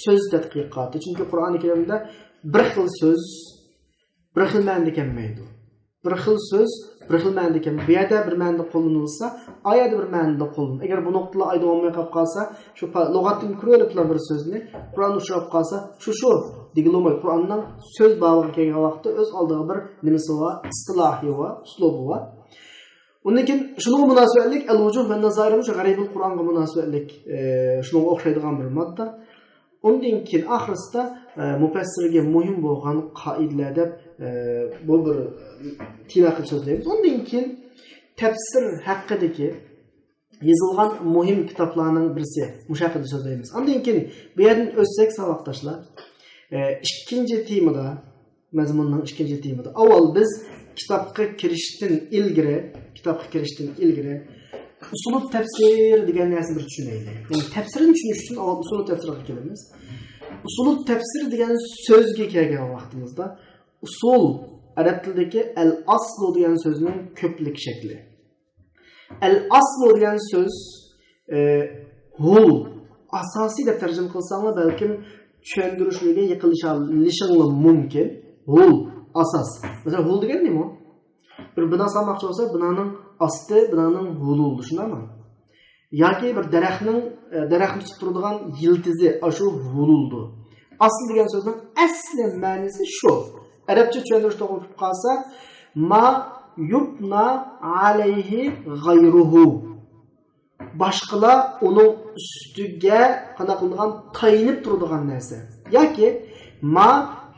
so'z tadqiqoti. Chunki Qur'oni Karimda bir xil so'z bir xil ma'noda kelmaydi. Bir xil so'z bir xil ma'noda kelmaydi. Bu yerda bir ma'noda qo'llanilsa, oyatda bir ma'noda qo'llaniladi. Agar bu nuqtalar ayda olmay qolsa, shu lug'atdan ko'rilib turgan bir so'zni Qur'on ushlab qolsa, shu digilomay Qur'onning so'z bog'iga kelgan vaqtda o'z oldiga bir nimasi bor, istilohi bor, uslubi bor. Undan keyin shunga munosabatlik al-wujuh va nazairimiz g'aribul Qur'onga munosabatlik shunga o'xshaydigan bir modda. Undan keyin oxirisida mufassirga muhim bo'lgan qoidalar deb bu bir tema qilib so'zlaymiz. Undan keyin tafsir haqidagi yozilgan muhim kitoblarning birisi mushaqida so'zlaymiz. Undan keyin bu yerdan o'tsak savoqdoshlar, ikkinchi temada, mazmunning ikkinchi temada avval biz kitobga kirishdan ilgari usulul tafsir degan narsani bir tushunaylik. Yani tafsirni tushunish uchun avval usulul tafsirga kelamiz. Usulul tafsir degan so'zga kelgan vaqtimizda usul arab tilidagi al-aslu degan so'zning ko'plik shakli. Al-aslu degan so'z hul asosiy deb tarjima qilsanglar balkim tushuntirishlarga yiqilishingiz mumkin. Hul asos. Masalan, hul degan nima? Bir bino salmoqchi bo'lsa, binoning osti, binoning huli bo'ldi, shundaymi? Yoki bir daraxtni tutib turadigan yildizi, shu hululdi. Asl degan so'zning asli ma'nosi shu. Arabcha tushuntirish to'g'ri qolsa, ma yubna alayhi g'ayruhu. Boshqalar uning ustiga qana qiladigan tayinib turadigan narsa. Yoki ma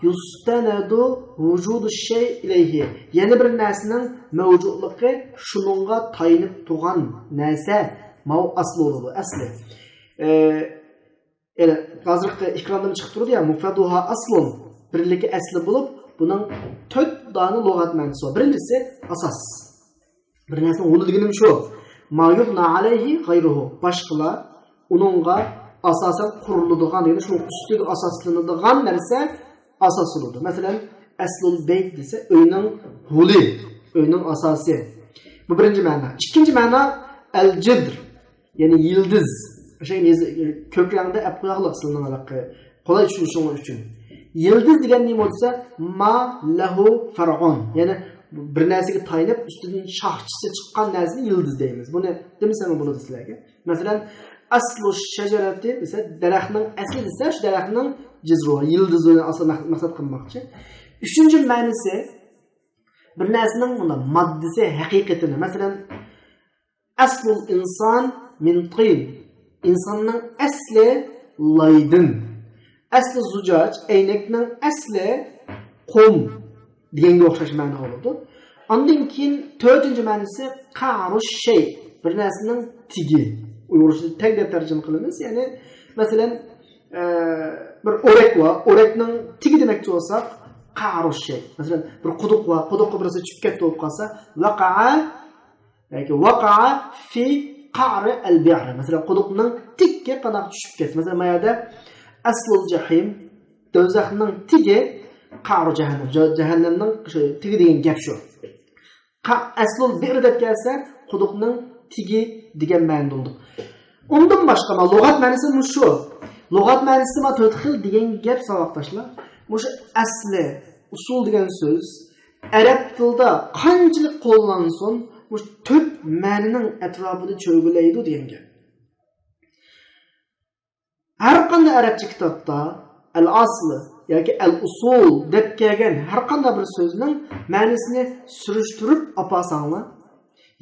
yustanadu vujudu shay ilayhi. Yana bir narsaning mavjudligi shuningga tayinib turgan narsa mau asli bo'ladi, asli. Hozirgi ekranda chiqib turadi ya, mufaduha aslun, birligi asli bo'lib, buning 4 dona lug'at ma'nosi bor. Birinchisi asos. Bir narsaning o'li deganim shu. Ma yubna alayhi g'ayruhu. Boshqalar uningga asosan quriladigan, ya'ni shu ustiga asoslanadigan narsa asos bo'ladi. Masalan, aslul bayt desa, uyning huli, uyning asosi. Bu birinchi ma'no. Ikkinchi ma'no al-jidr, ya'ni yildiz. O'sha ko'krangda apqo'yaqliq silinadi, qolay tushunishing uchun. Yildiz degan nima bo'lsa, ma lahu far'un, ya'ni bir narsaga tayinib ustidan shoxchisi chiqqan narsani yildiz deymiz. Buni demasam bo'ladi sizlarga. Masalan, aslu shajarati desa, daraxtning asli desa, shu daraxtning jizru, yildizini asl maqsad qilmoqchi. Uchinchi ma'nosi bir narsaning bunda moddasi, haqiqatini. Masalan, aslul inson min tin. İnsanның asli laydın. Asli zujaj, eynekning asli qum deganga o'xshash ma'no oladi. Ondan keyin 4-chi ma'nosi qarush shay, bir narsaning tigi. Uyg'urcha tag deb tarjima qilamiz. Ya'ni masalan bir o'rak va o'rakning tigi demoqchi bo'lsak, qarush shay. Masalan, bir quduq va quduqqa birisi tushib ketdi bo'lib qolsa, waqa'a fi qa'ri al-bi'r. Masalan, quduqning tikka qanaq tushib ketdi. Masalan, mayada aslul jahim, do'zaxning tigi qa'ru jahannam. Jahannamning tigi degan gap shu. Aslul bi'r deb kelsa, quduqning tigi degan ma'no bo'ldi. Undan boshqa lug'at ma'nosi shu. Lug'at ma'nosi ma 4 xil degan gap savoqdoshlar. O'sha asli, usul degan so'z arab tilida qanchalik qo'llansin, bu tört ma'nining atrofida cho'g'ilaydi degan gap. Har qanday arabcha kitobda al-asl yoki al-usul deb kelgan har qanday bir so'zning ma'nosini surishtirib opasanglar,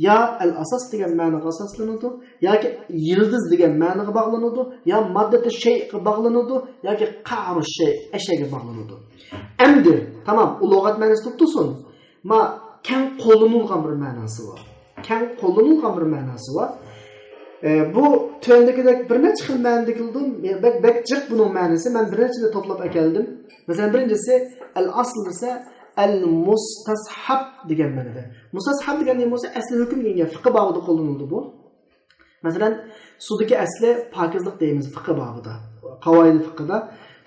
ya al-asas degan ma'noga asoslanadi, yoki yildiz degan ma'noga bog'lanadi, yo moddati shayga bog'lanadi, yoki qa'ru shay ashyaga bog'lanadi. Endi, tamam, u lug'at ma'nosini tutsin. Ma keng qo'llanilgan bir ma'nosi bor. Keng qo'llanilgan bir ma'nosi bor. Bu tövendekidek bir neçe xil ma'noda qildim. Bek jiq buning ma'nosi men bir nechini to'plab keldim. Masalan, birinchisi al-asl desa al-mustashab degan ma'noda. Mustashab degan nima bo'lsa, asli hukm degan fiqh babida qo'llanildi bu. Masalan, sudagi asli pokizlik deymiz fiqh babida. Qavoid fiqhida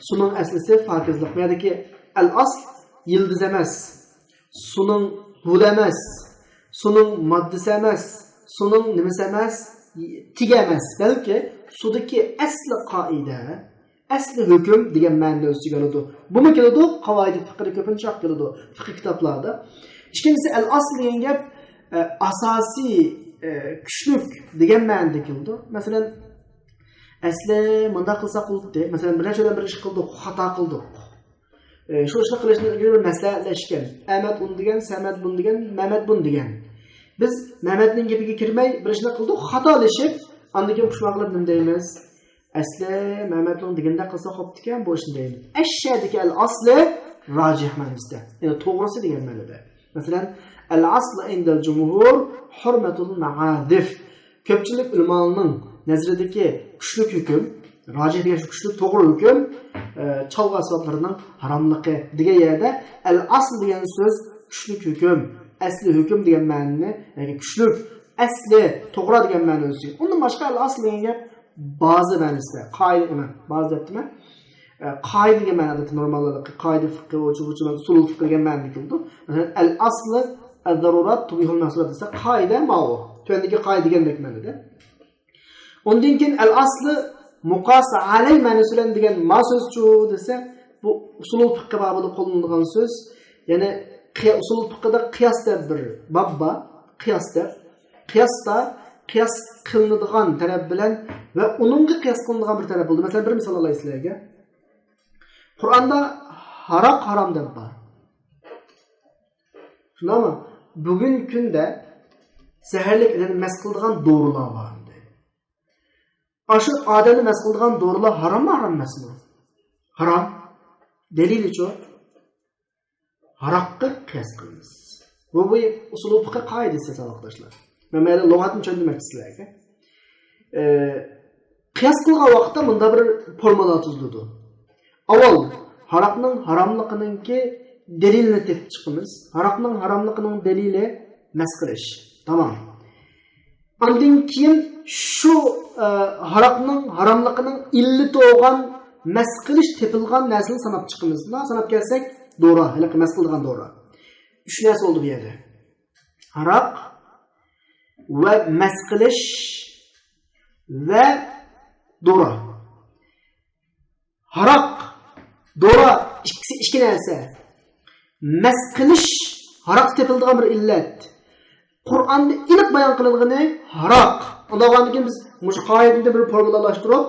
suning aslisi pokizlik. Ya'ni al-asl yildiz emas, suning hul emas, suning moddasi emas, suning nimasi emas, tiga emas, balki sudagi asli qoida, asli hukm degan ma'noda o'z ichiga oladi. Buni keladi qavoid fiqhida ko'pincha keladi fiqh kitoblarda. Ikkinchisi al-asl degan gap asosiy kuchlik degan ma'noda keladi. Masalan, asli bunda qilsa qildi. Masalan, bir nechadan bir ish qildik, xato qildik. Shu ishni qilishni bir maslahatlashgan. Ahmad bun degan, Samad bun degan, Mehmet bun degan. Biz Mehmetning gapiga kirmay bir ishni qildik, xatolashib, undan keyin xushvaqlab nima deymiz? Asli Mehmetning deganda qilsa xo'p ekan, bu ishni deymiz. Ashshadiki al-asli rojih ma'nosida. Ya'ni to'g'risi degan ma'noda. Masalan, al-asl indal jumhur hurmatul ma'adif. Ko'pchilik ulamoning nazridagi kuchli hukm, rojih degan kuchli to'g'ri hukm, chalg'a asboblarining haromligi degan yerda al-asl degan so'z kuchli hukm, asli hukm degan ma'noni, ya'ni kuchli, asli to'g'ri degan ma'nosi. Undan boshqa al-asl degan gap ba'zi ma'nosida, qoida emas, ba'zi debmi? Qoida degan ma'noda normallik, qoida fiqh va usul fiqh degan ma'noda keldi. Masalan, al-asl az-zarurat tubihul mahsulat desa, qoida ma'u. Tövendeki qoida degandek ma'noda. Ondan keyin al-asl muqas alay ma'nosidan degan ma so'zchu desa, bu usul fiqh babida qo'llanilgan so'z. Ya'ni usul fiqhda qiyos deb bir babba, qiyosda qiyos qilinadigan taraf bilan va uningga qiyos qilinadigan bir taraf bo'ldi. Masalan, bir misol olay sizlarga. Qur'onda harom deb bor. Shundaymi? Bugungi kunda zaharlik bilan mas qiladigan dorilar bor. Aşı adamni mas qiladigan dorilar harom emasmi? Harom. Dalilichi haroqqa qiyos qilamiz. Bu usul fiqh qoidasi sadoqdoshlar. Men mana lug'atni tushuntirmoqchi sizlarga. Qiyos qilgan vaqtda bunda bir formula tuzildi. Avval haroqning haromligininki dalilini topib chiqamiz. Haroqning haromligining dalili mas qilish. Tamam. Ondan keyin shu haroqning haromligining illati bo'lgan mas qilish tepilgan narsani sanab chiqamiz. Sanab kelsak, doğru, hali mas qilgan doğru. 3 narsa oldu bu yerda. Haroq va mas qilish va doğru. Haroq, doğru ikki narsa. Mas qilish haroq tepilgan bir illat. Qur'onda iliq bayon qilingani haroq. Undan keyin biz mush qoidani bir formulashtirib,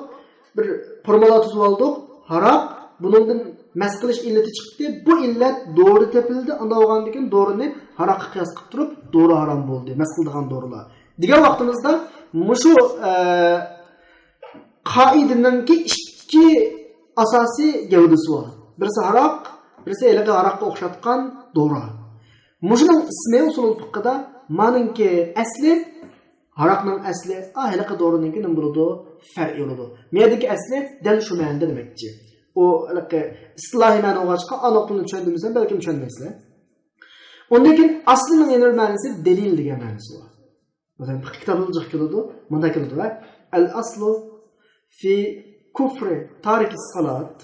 bir formula tuzib oldik. Haroq buningdan mas qilish illati chiqdi. Bu illat doğru tepildi. Undan keyin doğruni haroqqa qiyos qilib turib, doğru harom bo'ldi. Mas qilgan doğrular. Degan vaqtimizda mushu qoidaninki ikki asosiy gavdasi bor. Birisi haroq, birisi eliga haroqqa o'xshatgan doğru. Mushuning ismi usul fiqhida manınki asli haroqning asli ahliqa doğruninki nima bo'ladi? Farq bo'ladi. Merdagi asli dal shu ma'noda demakchi. O istilohiy ma'noga chiqqan aniqlikni tushundirmasam balki tushunmaysizlar. Ondan keyin aslining yana bir ma'nosi dalil degan ma'nosi bor. Masalan, fiqh kitobida keladi, bunda keladi va al-aslu fi kufri tariki salat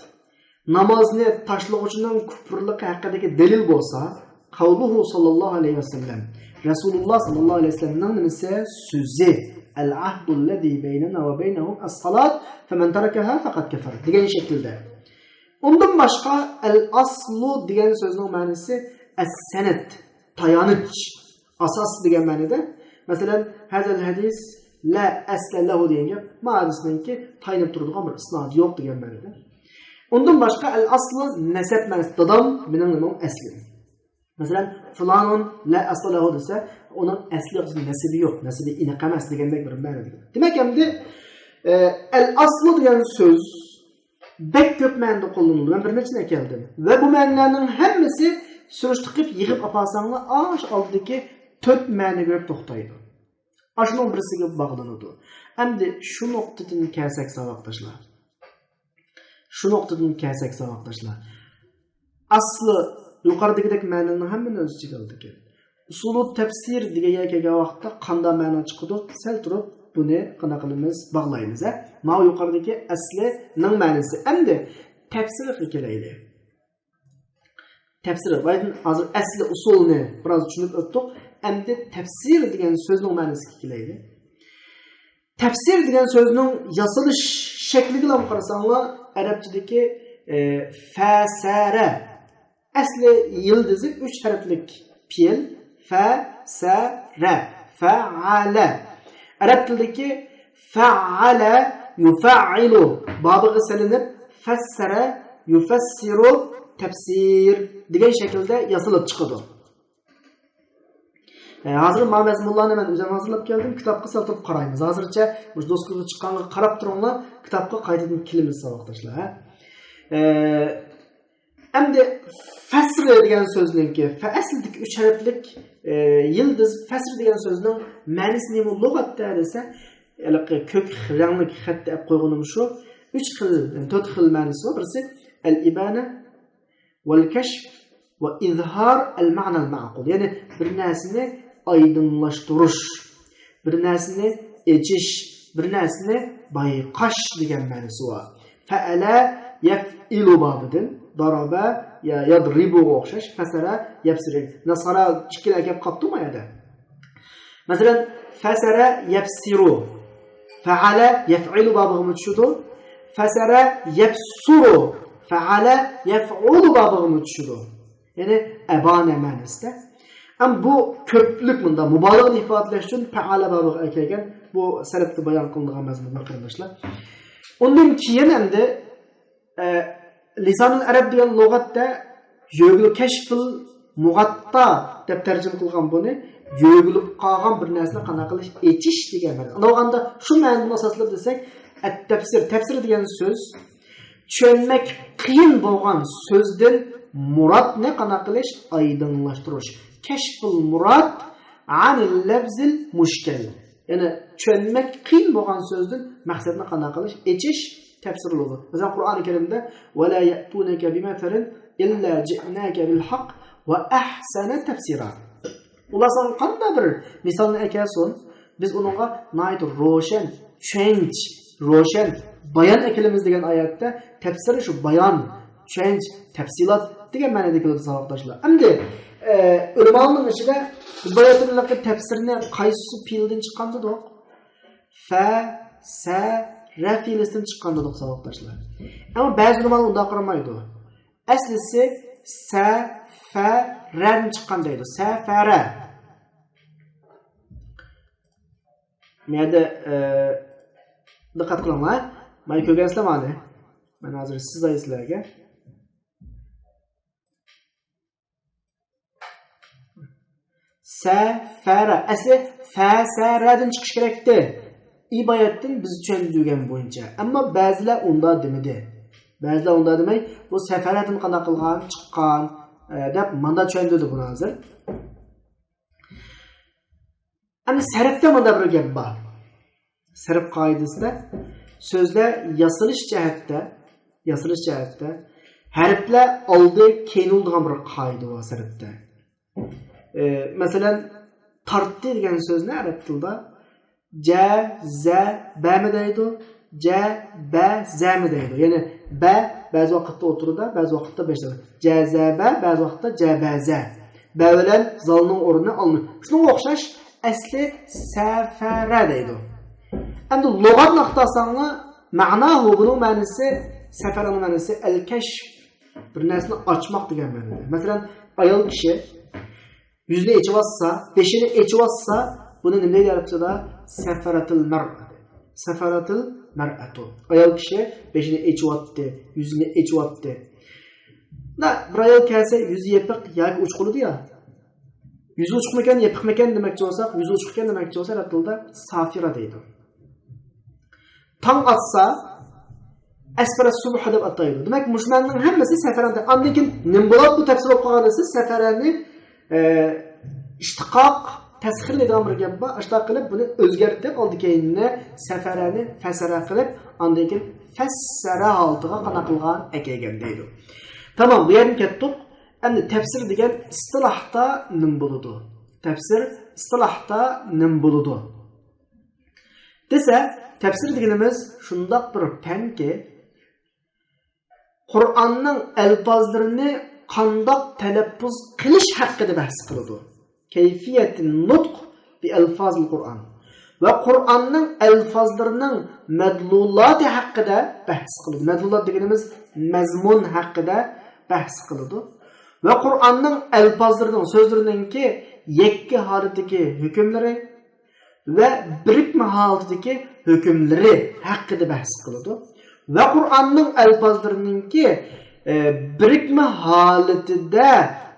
namozni tashlag'uchining kufrligi haqidagi dalil bo'lsa, qavluhu sallallohu alayhi vasallam Rasulullah sallallahu aleyhi ve sellem'nin nimesi sözü el-ahdullezî beynena ve beynehum as-salat femen terekeha fakat kefer degan şekilde. Ondan başka el-aslu degan sözün ma'nosi as-sanad, tayanıç, asas degan ma'noda. Masalan, hazal hadis la asla lahu degan gap ma'nosininki taynib turadigan bir isnodi yo'q degan ma'noda. Undan boshqa al aslu nasab ma'nosi dadam mening nimam asli. Masalan, fulanun la asla lahu desa, uning asli nasibi yo'q, nasibi iniq emas degandek bir ma'noda. Demak, endi al aslu degan so'z bek ko'p ma'noda qo'llanildi. Men bir nechta keldim. Va bu ma'nolarning hammasi surishtirib yig'ib olsanglar, osh oldiki 4 ma'no ko'p to'xtaydi. Ashunun birisiga bog'lanadi. Endi shu nuqtadan kelsak saboqdoshlar. Shu nuqtadan kelsak saboqdoshlar. Asli yuqoridagidek ma'noning hammani o'z ichiga oldi ekan. Usulu tafsir degan kelgan vaqtda qanday ma'no chiqadi? Sal turib buni qana qilamiz, bog'laymiz. Mana yuqoridagi aslining ma'nosi. Endi tafsirga kelaylik. Tafsir, hozir asli usulni biroz tushunib o'tdik. Endi tafsir degan so'zning ma'nosiga kelaylik. Tafsir degan so'zning yasalish shakliga ham qarasanglar, arabchadagi fasara asli yildizi 3 harflik fe'l fasara fa'ala. Arab tilidagi fa'ala yuf'ilu babiga salinib fassara yufassiru tafsir degan shaklda yasalib chiqadi. Hozir mazmunlarni men o'zim hazırlab keldim, kitobga solib qaraymiz. Hozircha bu do'stlarga chiqqanga qarab turinglar, kitobga qaytadan kelamiz saboqdoshlar. Endi fasr degan so'zningki, aslidagi 3 harflik yildiz fasr degan so'zning ma'nosi nima lug'atda desa, ko'k ranglik xatda qo'yganim shu 3 xil, 4 xil ma'nosi bor. Birisi al-ibana wal-kashf va izhar al-ma'na al-ma'qul. Ya'ni bir narsani aydınlaştırış, bir narsani echish, bir narsani bayqash degan ma'nosi bor. Fa'ala yaf'ilu babidin daraba ya yadribu o'xshash fasara yafsiru. Nasara ikkila gap qopdimi edi? Masalan, fasara yafsiru. Fa'ala yaf'ilu babiga tushdi. Fasara yafsuru. Fa'ala yaf'ulu babiga tushdi. Yani abana ma'nosida. Am bu ko'plik bunda mubolag'ani ifodalash uchun fa'ala babiga kelgan bu sarfda bayon qilingan mazmunlar qarindoshlar. Undan keyin endi lisanul arab degan lug'atda yo'g'il kashfil mug'atta deb tarjima qilgan buni yo'g'ilib qolgan bir narsani qana qilish echish degan ma'no. Unda shu ma'noni asoslab desak, at-tafsir, tafsir degan so'z tushunmak qiyin bo'lgan so'zdan murad ne qana qilish, aydınlaştırış. Keşful murad anil lafzil mushkil. Yani tushunmak qiyin bo'lgan so'zdan maqsadni qana qilish, echish tafsir bo'ladi. Masalan, Qur'oni Karimda "Va la ya'tunaka bimathalin illa ji'naka bil haqq va ahsana tafsira." Ular san qanday bir misolni aytsin, biz uningga nayt ro'shan, tushunch, ro'shan bayon ekilimiz degan oyatda tafsir shu bayon, tushunch, tafsilot degan ma'noda keladi saboqdoshlar. Endi ulamoning ichida bayatulloqqa tafsirni qaysi fe'ldan chiqqandidir? Fa, sa, ra fe'lidan chiqqandidir saboqdoshlar. Ammo ba'zi ulamolar unda qaramaydi. Aslisi sa, fa, radan chiqqan deydi. Safara. Menda diqqat qilinglar. Men ko'rgansizlar mana. Men hozir siz aytsizlarga. Safara. Asli fasaradan chiqish kerakdi. Iboyatdan biz tushunadigan bo'yicha. Ammo ba'zilar unda demadi. Ba'zilar unda demay, bu safaradan qana qilgan, chiqqan deb manda tushundirdi buni hozir. Endi sarfda manda bir gap bor. Sarf qoidasida so'zlar yasalish jihatda harflar oldi keyinildigan bir qoida bor sarfda. Masalan, tartdi degan so'zni arab tilida ja, za, ba mi deydi, ja, ba, za mi deydi. Ya'ni ba ba'zi vaqtda o'tirida, ba'zi vaqtda beshda. Ja, za, ba, ba'zi vaqtda ja, ba, za. Ba bilan zalning o'rnini olmaydi. Shunga o'xshash asli safara deydi. Endi lug'at nuqtasini ma'nohu buning ma'nosi safaraning ma'nosi al-kashf, bir narsani ochmoq degan ma'noda. Masalan, ayol kishi yüzünü içi bassa, beşini içi bassa, buni nima deydi arabchada? Safaratul mar'a. Safaratul mar'atu. Ayol kishi beshini echyapti, yuzini echyapti. Bir ayol kelsa yuzi yepiq yoki uchuqlidi ya. Yuzi uchuqmagan, yepiqmagan demoqchi bo'lsak, yuzi uchuqgan demoqchi bo'lsa, arab tilida safira deydi. Tong atsa asfara subh deb ataydi. Demak, mushmanning hammasi safarada. Undan keyin nim bo'ladi bu tafsir olib qolgansiz, safarani ishtiqoq tasxirli degan bir gap bor. Ishtiqoq qilib buni o'zgartirib oldi keyinni safarani fasara qilib, undan keyin fassara oldiga qana qilgan ekan deydi. Tamam, bu yerdan ketdik. Endi tafsir degan istilohda nim bo'ladi. Tafsir istilohda nim bo'ladi. Desa, tafsir deganimiz shundoq bir fanki Qur'onning alfozlarini qandoq talaffuz qilish haqida bahs qiladi. Kayfiyatin nutq bi alfozil Qur'on va Qur'onning alfozlarining madlulati haqida bahs qiladi. Madlulat deganimiz mazmun haqida bahs qiladi va Qur'onning alfozlarining so'zlariningki yakka holatdagi hukmlari va birikma holatdagi hukmlari haqida bahs qiladi. Ve Kur'an'ın elfazlarınınki birikme haletinde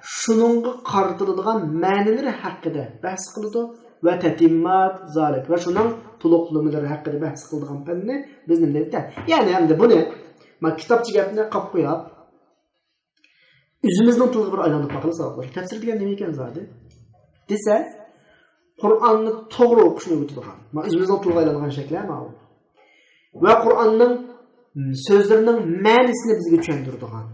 şununla qartılıdığan ma'nileri hakkında bahs qılıdı ve tetimmat zalik ve şunun tuluqlamaları hakkında bahs qıldığan fenni biz ne deydi? Yani hem de bunu kitapçı gapine qap qo'yib üzümüzün tılgı bir aylanıp bakılı sabahlar. Tefsir degan nima ekan zadi? Dese Qur'onni to'g'ri o'qishni o'rgatadigan. Üzümüzün tılgı aylangan shakli ama o. Ve Qur'onning sözlerinin ma'nisini bizga tushuntiradigan.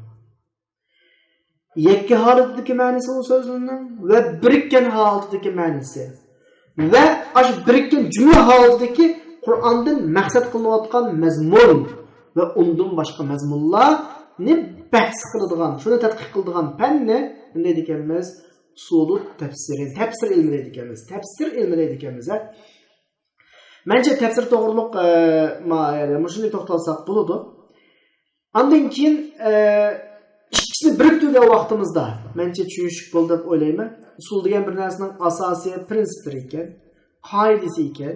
Yakka holatdagi ma'nisi o sözlerinin ve birikkan holatdagi ma'nisi. Ve aş birikkan jumla holatdagi Qur'ondan maqsad qilinayotgan mazmun ve undan boshqa mazmunlarni bahs qiladigan, shuni tadqiq qiladigan fanni nima deydiganmiz? Usulut tafsiri, tafsir ilmi deydiganmiz. Tafsir ilmi deydiganmiz. Bence tefsir to'g'riliq shunday to'xtalsak bo'ladi. Ondan keyin ikkisini biriktirgan vaqtimizda mencha tushunishib bo'ldi deb o'ylayman. Usul degan bir narsaning asosiy prinsiplari ekan, qoidasi ekan.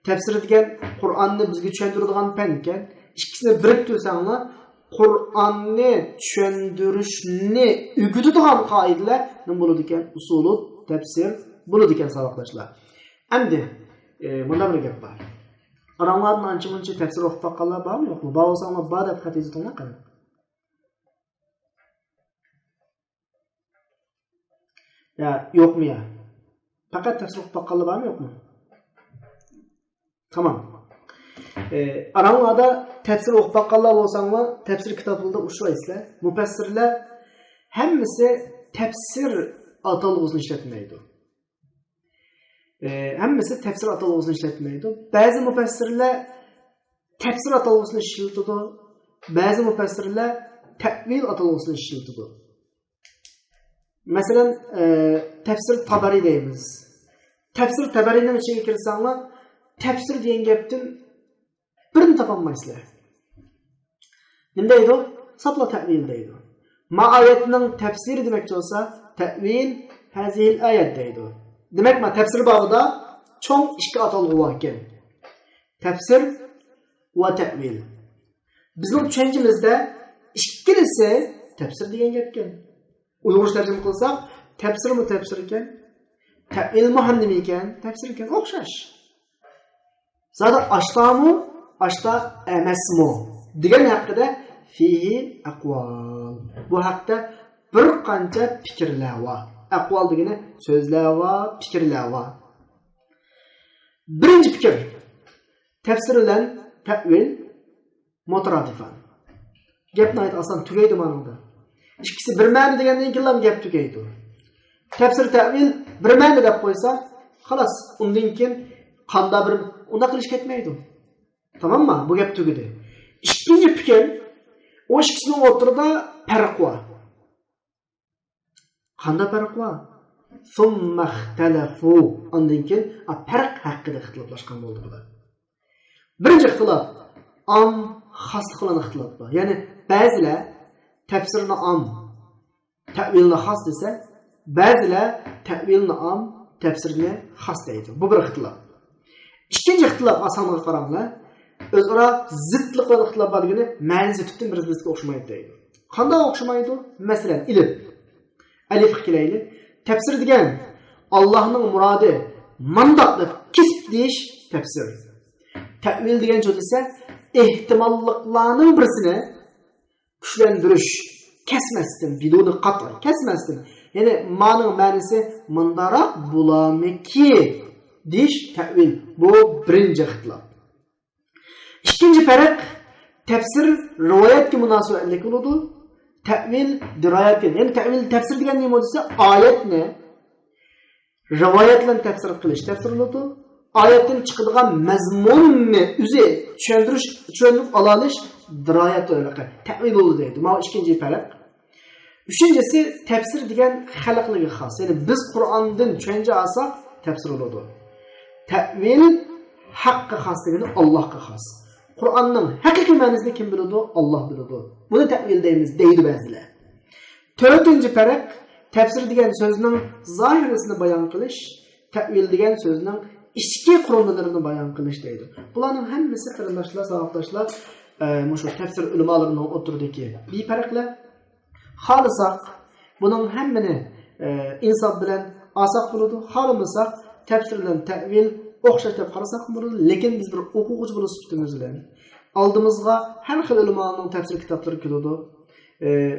Tefsir degan Qur'onni bizga tushuntiradigan fan ekan. Ikkisini biriktirsanglar Qur'onni tushuntirishni o'rgatadigan qoidalar nima bo'ladi ekan? Usulut tefsir bo'ladi ekan saboqlashlar. Endi bunda bir gap var. Aramlardan ancha-muncha tafsir o'qib baqqanlar bormi, yo'qmi? Bor bo'lsa, bor deb xat yozinglar qani. Ya, yo'qmi ya? Faqat tafsir o'qib baqqanlar bormi, yo'qmi? Tamam. Aramlarda tafsir o'qib baqqanlar bo'lsa-mu, tafsir kitoblarida uchraysizlar. Mufassirlar hammasi tafsir atalg'usini ishlatmaydi. Hammasi tefsir atalg'usini ishlatmaydi. Ba'zi mufassirlar tefsir atalg'usini ishlatadi, ba'zi mufassirlar ta'vil atalg'usini ishlatadi. Masalan, tefsir Tabari deymiz. Tefsir Tabarining ichiga kirsanglar, tefsir degan gapdan birini topolmaysizlar. Nima deydi? Sapla ta'vil deydi. Ma'ayatning tefsiri demoqchi bo'lsa, ta'vil hazil ayat deydi. Demek mi? Tefsir bağında çoğun iki atalgı var ekan. Tefsir ve te'vil. Bizim düşüncemizde ikilisi tefsir degan gap ekan. Uyg'urcha tarjima qilsak, tefsir mi tefsir ekan? Te'vil mi ham nima ekan? Tefsir ekan, o'xshash. Zaten ashtamu, ashta emasmi degan haqida fihi aqval. Bu haqda bir qancha fikrlar var. Aqval degani so'zlar va fikrlar va. Birinchi fikr. Tafsir bilan ta'vil mutaradifan. Gapni ayt asan tugaydi ma'noda. Ikkisi bir ma'no degandan keyin gap tugaydi. Tafsir ta'vil bir ma'no deb qo'ysa, xolos, undan keyin qanda bir unda qilish ketmaydi. Tamommi? Bu gap tugadi. Ikkinchi fikr, o ikkisining o'rtasida farq bor. Qanday farq bor? Summa ixtalafu. Ondan keyin farq haqida ixtiloflashgan bo'ldi bular. Birinchi ixtilof am xos qilingan ixtilof bor. Ya'ni ba'zilar tafsirni am, ta'vilni xos desa, ba'zilar ta'vilni am, tefsirine has deydi. Bu bir ixtilaf. İkinci ixtilaf asanlığa qaramlar. Özara zıtlık ve ixtilaf balgını ma'nisi tutun bir-birisiga o'xshamaydi deydi. Qanday o'xshamaydi? Masalan, ilm. Alif qilayli. Tefsir degan Allah'ның muradi mandaq deb kesib deyish tefsir. Ta'vil degan so'z esa ehtimolliklarning birisini kuchlantirish, kesmasdan, biduni qat'i, kesmasdan. Yani ma'nının ma'nisi mundaroq bo'lamiki deyish ta'vil. Bu birinchi ixtilof. İkinci farq tefsir rivoyatga munosabatli bo'ladi. Ta'vil dirayatga. Yani ta'vil tefsir degan nima bo'lsa, oyatni rivoyat bilan tefsir qilish tefsir bo'ladi. Oyatdan chiqadigan mazmunni o'zi tushuntirib olalish dirayat o'yliqi. Ta'vil bo'ladi deydi. Bu ikinci farq. Üçüncüsü tefsir degan xalqlarga xos. Yani biz Qur'ondan tushuncha olsak tefsir bo'ladi. Ta'vil haqqa xos degani Allohga xos. Qur'onning haqiqiy ma'nosini kim biladi? Alloh biladi. Buni ta'vil deymiz deydi ba'zilar. To'rtinchi farq tefsir degan so'zning zohirisini bayon qilish, ta'vil degan so'zning ichki qurilmalarini bayon qilish deydi. Bularning hammasi qarindoshlar, savoqdoshlar, shu tefsir ulamolarining o'tiridagi befarqlar. Xolisak bunun hammini insof bilan olsak bo'ladi. Xolmasak tefsir bilan ta'vil o'xshash deb qarasak bo'ladi. Lekin biz bir o'quvchi bo'lib sifatimiz bilan oldimizga har xil ulamoning tefsir kitoblari keladi.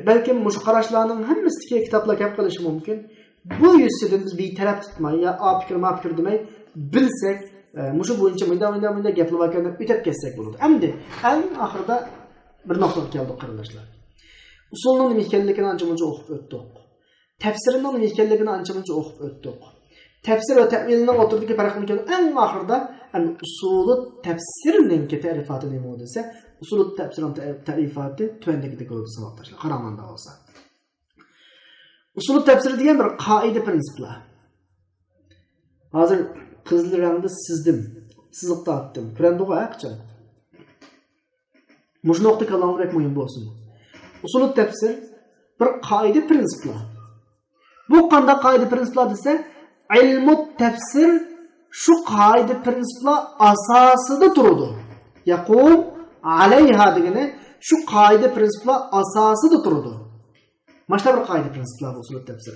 Balkim shu qarashlarning hammasidagi kitoblar kelib qolishi mumkin. Bu yusidan biz betaraf tutmay, ya ma fikr demay bilsak, shu bo'yicha bunday gaplar ekan deb o'tib ketsak bo'ladi. Endi eng oxirida bir nuqtaga keldik qarindoshlar. Usulning nima ekanligini ancha-muncha o'qib o'tdik. Tafsirning nima ekanligini ancha-muncha o'qib o'tdik. Tafsir va ta'vilning o'rtasidagi farqni eng oxirida usulut tafsirning ta'rifoti nima desa, usulut tafsirning ta'rifoti tuandagidek bo'ladi savoqdoshlar. Qaramanda bo'lsa. Usulut tafsir degan bir qoida prinsiplar. Hozir qizil rangda siziqda atdim. Ko'randingmi aqcha? Mush nuqta kalamdek muhim bo'lsin. Usulut tefsir bir qoida prinsiplar. Bu qanday qoida prinsiplar desa, ilmut tefsir şu qoida prinsiplar asosida turadi. Yaqum alayha degani şu qoida prinsiplar asosida turadi. Mana bir qoida prinsiplar usulut tefsir.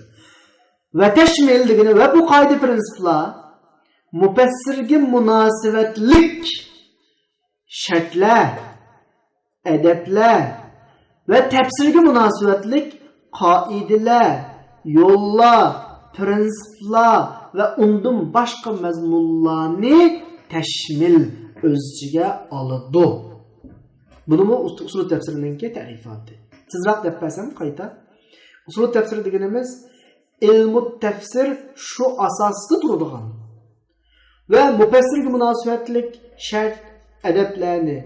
Va tashmil degani va bu qoida prinsiplar mufassirga munosabatlik shartlar, adablar ve tefsirge münasebetlik kaideler, yollar, prensipler ve ondan başka mezmunlarını teşmil özcüge alıdı. Bunu mu usulü tefsirininki tarifatı. Tizrak deppesem kayıta. Usulü tefsir degenimiz ilmu tefsir şu asaslı durduğun ve müfessirge münasebetlik şart edeplerini,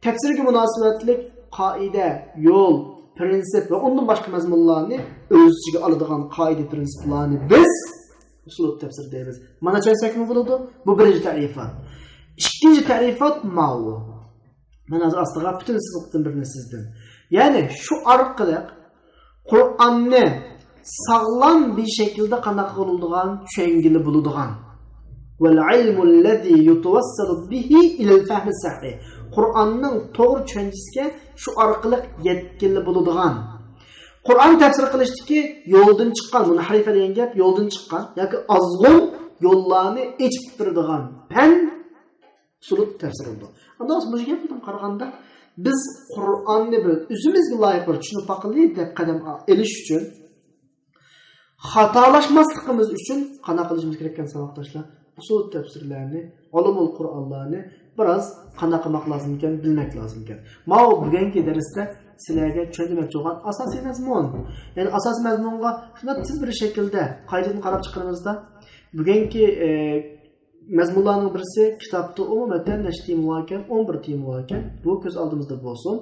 tefsirge münasebetlik qaida, yol, prinsip ve ondan başka mazmunlarını özüge alıdığan qaida prinsiplarını biz usulut tefsir deymiz. Mana çaysaq mı bo'ladi? Bu birinci tarifat. İkinci tarifat ma'u. Ben hazır aslında bütün sizlikten birini sizden. Yani şu arqılı Kur'an'ı sağlam bir şekilde qanday qılındıgan, tushungili bo'ladigan. Vel ilmu'llezî yutawassalu bihi ilal fahmi sahih. Qur'onning to'g'ri tushunchasiga shu orqali yetkili bo'ladigan. Qur'on tafsir qilishdiki yo'ldan chiqqan, buni harifa degan gap yo'ldan chiqqan yoki ozg'un yo'llarni echib turadigan fan usulut tafsir bo'ldi. Unda bu gapdan qaraganda biz Qur'onni bir o'zimizga loyiq bir tushunib aqlli deb qadam elish uchun xatolashmasligimiz uchun qanaqa qilishimiz kerak ekan savoqdoshlar? Usulut tafsirlarni, ulumul Qur'onlarni biraz qanday qilmoq lozim ekan, bilmek lozim ekan. Mana bugungi darsda sizlarga tushuntirmoqchi bo'lgan asosiy mazmun. Ya'ni asosiy mazmunga shunday siz bir shaklda qoidadan qarab chiqarimizda bugungi mazmunlarning birisi kitobda umuman nashti muhokam 11 tim muhokam. Bu ko'z oldimizda bo'lsin.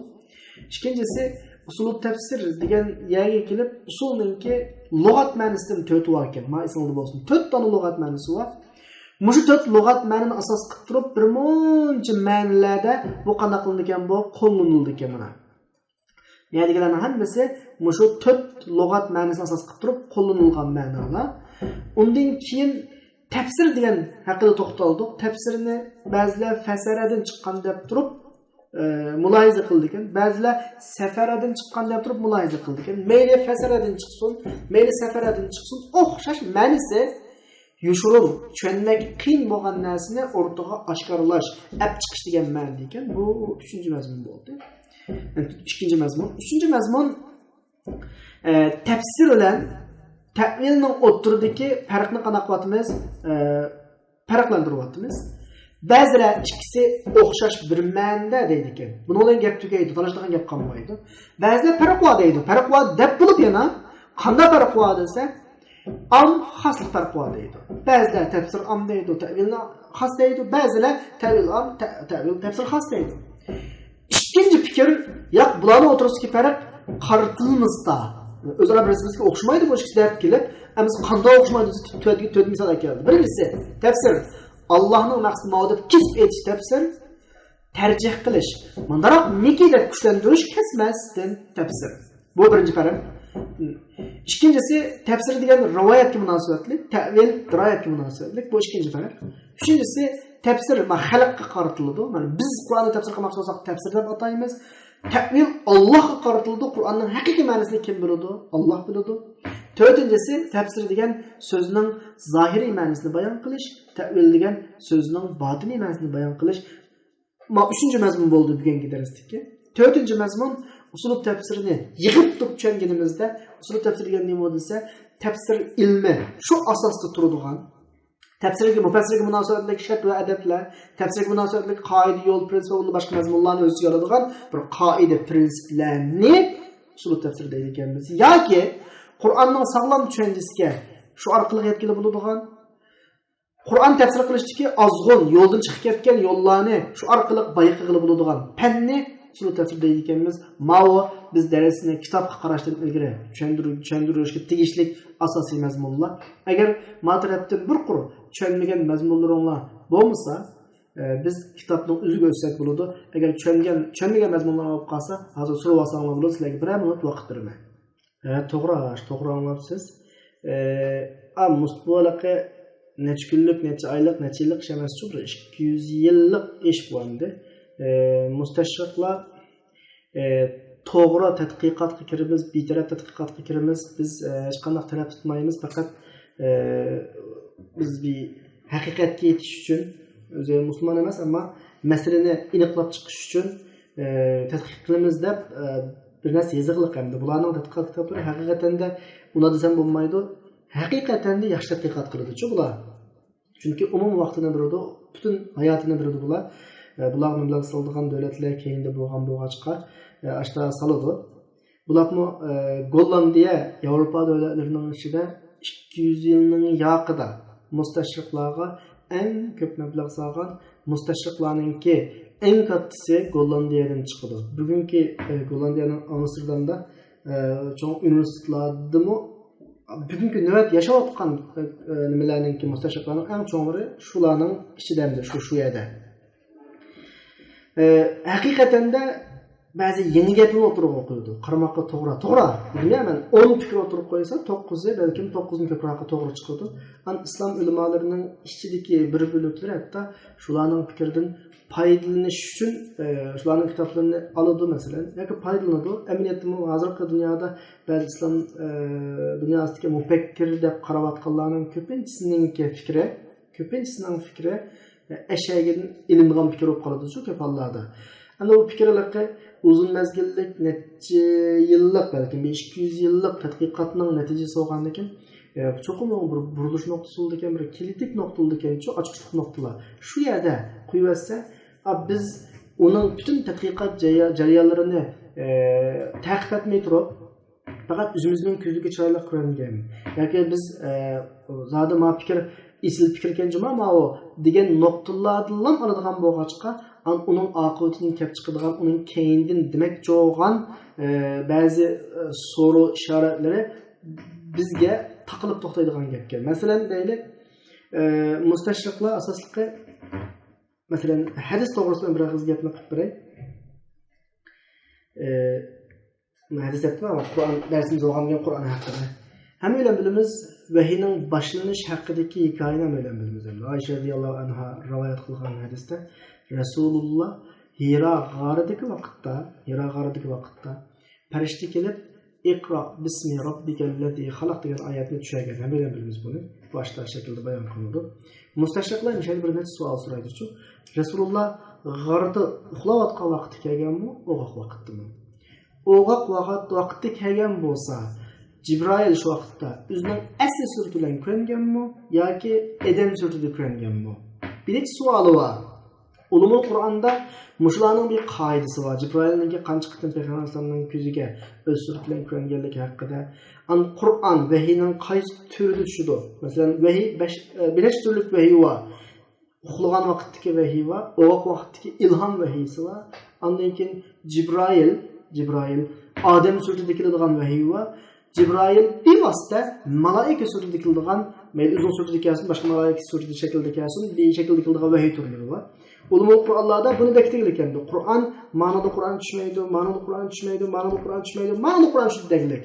İkincisi usulut tafsir degan yerga kelib usulninki lug'at ma'nosidan 4 muhokam. Ma esimda bo'lsin. 4 ta lug'at ma'nosi bor. Mushu 4 lug'at ma'nini asos qilib turib bir muncha ma'nolarda bu qanday qilindi ekan, bu qo'llanildi ekan mana. Yani deganlarning hammasi mushu 4 lug'at ma'nosini asos qilib turib qo'llanilgan ma'nolar. Undan keyin tafsir degan haqida to'xtaldik. Tafsirni ba'zilar fasaradan chiqqan deb turib mulohiza qildi ekan, ba'zilar safaradan chiqqan deb turib mulohiza qildi ekan. Mayli fasaradan chiqsin, mayli safaradan chiqsin, o'xshash ma'nosi yushurun, tushunmak qiyin bo'lgan narsani o'rtaga oshkorlash, olib chiqish degan ma'no ekan. Bu 3-mazmun bo'ldi. Ikkinchi mazmun. Uchinchi mazmun tafsir bilan ta'vilning o'rtasidagi farqni qanaqa qilyapmiz? Farqlantiryapmiz. Ba'zilar ikkisi o'xshash bir ma'noda deydi ekan. Buni bilan gap tugaydi, talashadigan gap qolmaydi. Ba'zilar farq bor deydi. Farq bor deb bo'lib yana qanday farq bor desa, am xaslik farq bor deydi. Ba'zilar tafsir am deydi, ta'vilni xas deydi. Ba'zilar ta'vil am, ta'vil tafsir xas deydi. İkinci fikir, yo'q, bularning o'rtasidagi farq qaritilmizda. O'zaro bir-biriga o'xshamaydi bu ikki deb kelib, biz qanday o'xshamaydi to'rt misol keldi. Birinchisi, tafsir. Allohning maqsadi ma'udib kesib etish tafsir, tarjih qilish. Bundaroq mikida kuchlantirish kesmasdan tafsir. Bu birinchi farq. İkincisi, tafsir degan rivoyatga munosabatli, ta'vil rivoyatga munosabatli. Bu ikkinchi farq. Uchinchisi, tafsir xalqqa qaratiladi. Mana biz Qur'onni tafsir qilmoqchi bo'lsak, tafsir deb ataymiz. Ta'vil Allohga qaratiladi. Qur'onning haqiqiy ma'nosini kim biladi? Alloh biladi. To'rtinchisi, tafsir degan so'zning zohiriy ma'nosini bayon qilish, ta'vil degan so'zning botiniy ma'nosini bayon qilish. Uchinchi mazmun bo'ldi bugungi darsdagi. To'rtinchi mazmun usulub tafsirini yig'ib tushunganimizda, usulub tafsir degan nima desa, tafsir ilmi shu asosda turadigan, tafsirga mufassirga munosabatli shart va adablar, tafsirga munosabatli qoida, yo'l, prinsip va boshqa mazmunlarni o'z ichiga oladigan bir qoida, prinsiplarni usulub tafsir deydi ekanmiz. Yoki Qur'onning sog'lom tushunchasiga shu orqali yetkazib bo'ladigan, Qur'on tafsir qilishdagi ozg'un yo'ldan chiqib ketgan yo'llarni shu orqali bayqilib bo'ladigan fanni usulub tafsir deydi ekanmiz. Ma'vo biz darsni kitobga qarashdan ilgari tushuntirishga tegishli asosiy mazmunlar. Agar ma tarafdan bir qurib tushunmagan mazmunlaringlar bo'lmasa, biz kitobni o'ziga o'tsak bo'ladi. Agar tushunmagan mazmunlar olib qolsa, hozir so'rab olsanglar bo'ladi, sizlarga 1 minut vaqt beraman. To'g'ri anglabsiz. Mustaqillikka necha kunlik, necha oylik, necha yillik emas, 200 yillik ish bo'ldi. Mustashriqlar to'g'ri tadqiqotga kiramiz, betaraf tadqiqotga kiramiz. Biz hech qanday talab tutmaymiz, faqat biz bir haqiqatga yetish uchun, o'zi musulmon emas, ammo masalani aniqlab chiqish uchun tadqiq qilamiz deb bir narsa yozig'liq hamda bularning tadqiqot kitoblari haqiqatan da uni desam bo'lmaydi. Haqiqatan da yaxshi tadqiqot qiladi-chi bular. Chunki umum vaqtini beradi, butun hayotini beradi bular. Bularni bilan saldigan davlatlar keyinda bo'lgan-bo'lg'achqa ashta saladi. Bularni Gollandiya Yevropa davlatlarining ichida 200 yilning yaqida mustashriqlarga eng ko'p mablag' solgan mustashriqlarningki eng kattasi Gollandiyadan chiqadi. Bugungi Gollandiyaning Amsterdamda cho'ng universitetlardimi bugungi navbat yashayotgan nimalarningki mustashriqlarning eng cho'ng'iri shularning ichidandir, shu yerda. Haqiqatan da ba'zi yangi gapni o'tirib o'qiydi. Qarmoqqa to'g'ri. Bilmayman, 10 fikr o'tirib qo'ysa, 9'i balkim 9'ning ko'proqqa to'g'ri chiqadi. Islom ulamolarining ichidagi bir bo'liklari hatto shularning fikridan foydalanish uchun shularning kitoblarini oladi masalan, yoki foydalanadi. Amaliyotda hozirgi dunyoda ba'zi islom dunyosidagi mufakkir deb qarayotganlarning ko'pinchisining fikri ashagin ilmg'am fikr bo'lib qoladi-ku ko'p hollarda. Ana bu fikrlarga uzun mezgillik, necha yillik, balki 200 yillik tadqiqotning natijasi bo'lgandan keyin cho'qim bir burilish nuqtasi bo'ldi ekan, bir kritik nuqta bo'ldi ekan, shu ochiqlik nuqtalar. Shu yerda qo'yversa, biz uning butun tadqiqot jarayonlarini ta'qib etmay turib, faqat o'zimizning ko'zga chiroyli ko'ringan yoki biz zodi ma fikr isil fikr ekan juma o degan nuqtalardan oladigan bo'lg'achqa, uning oqibatini kelib chiqadigan, uning keyindan demak jo'g'an ba'zi so'ru ishoratlari bizga taqilib to'xtaydigan gapga. Masalan, deylik, mustashriqlar asosliqi masalan hadis to'g'risida bir og'iz gapni qilib beray. Hadis aytma, Qur'on darsimiz bo'lgan Qur'on haqida. Hem öyle bilimiz vahiyning başlanış haqidagi hikoyani ham öyle bilimiz. Ayşe radhiyallohu anha rivoyat qilgan hadisda Rasululloh Hira g'aridagi vaqtda farishta kelib Iqra bismi robbikallazî xalaq degan oyatni tushirgan. Ham öyle bilimiz buni. Boshqa shaklda bayon qilindi. Mustashriqlar o'sha bir necha savol so'raydi-ku. Rasululloh g'arida uxlayotgan vaqti kelganmi, o'g'oq vaqtimi? O'g'oq vaqti kelgan bo'lsa, Cibrail şu vaqtda o'zining asli surati bilan ko'ringanmi yoki Edem surtida ko'ringanmi? Bir savoli bor. Ulumul Qur'onda mushlarning bir qoidasi bor. Cibrailning qancha qitim payg'ambarlarning ko'ziga o'z surati bilan ko'ringanligi haqida. Qur'on vahiyning qaysi turida tushadi? Masalan, vahiy 5 turlik vahiy bor. Uxlagan vaqtdagi vahiy bor, o'g'oq vaqtdagi ilhom vahiysi bor. Ondan keyin Cibrail Adem surtida keladigan vahiy bor. Cibrail bevosita malaika surtida keladigan, mayli uzun surtida kelsin, boshqa malaika surtida shaklda kelsin, bir shaklda keladigan vahiy turlari bor. Ulumul Qur'onlarda buni bektilar ekan. Qur'on ma'noda Qur'on tushmaydi, ma'noda Qur'on tushmaydi, ma'noda Qur'on tushmaydi, ma'noda Qur'on tushmaydi.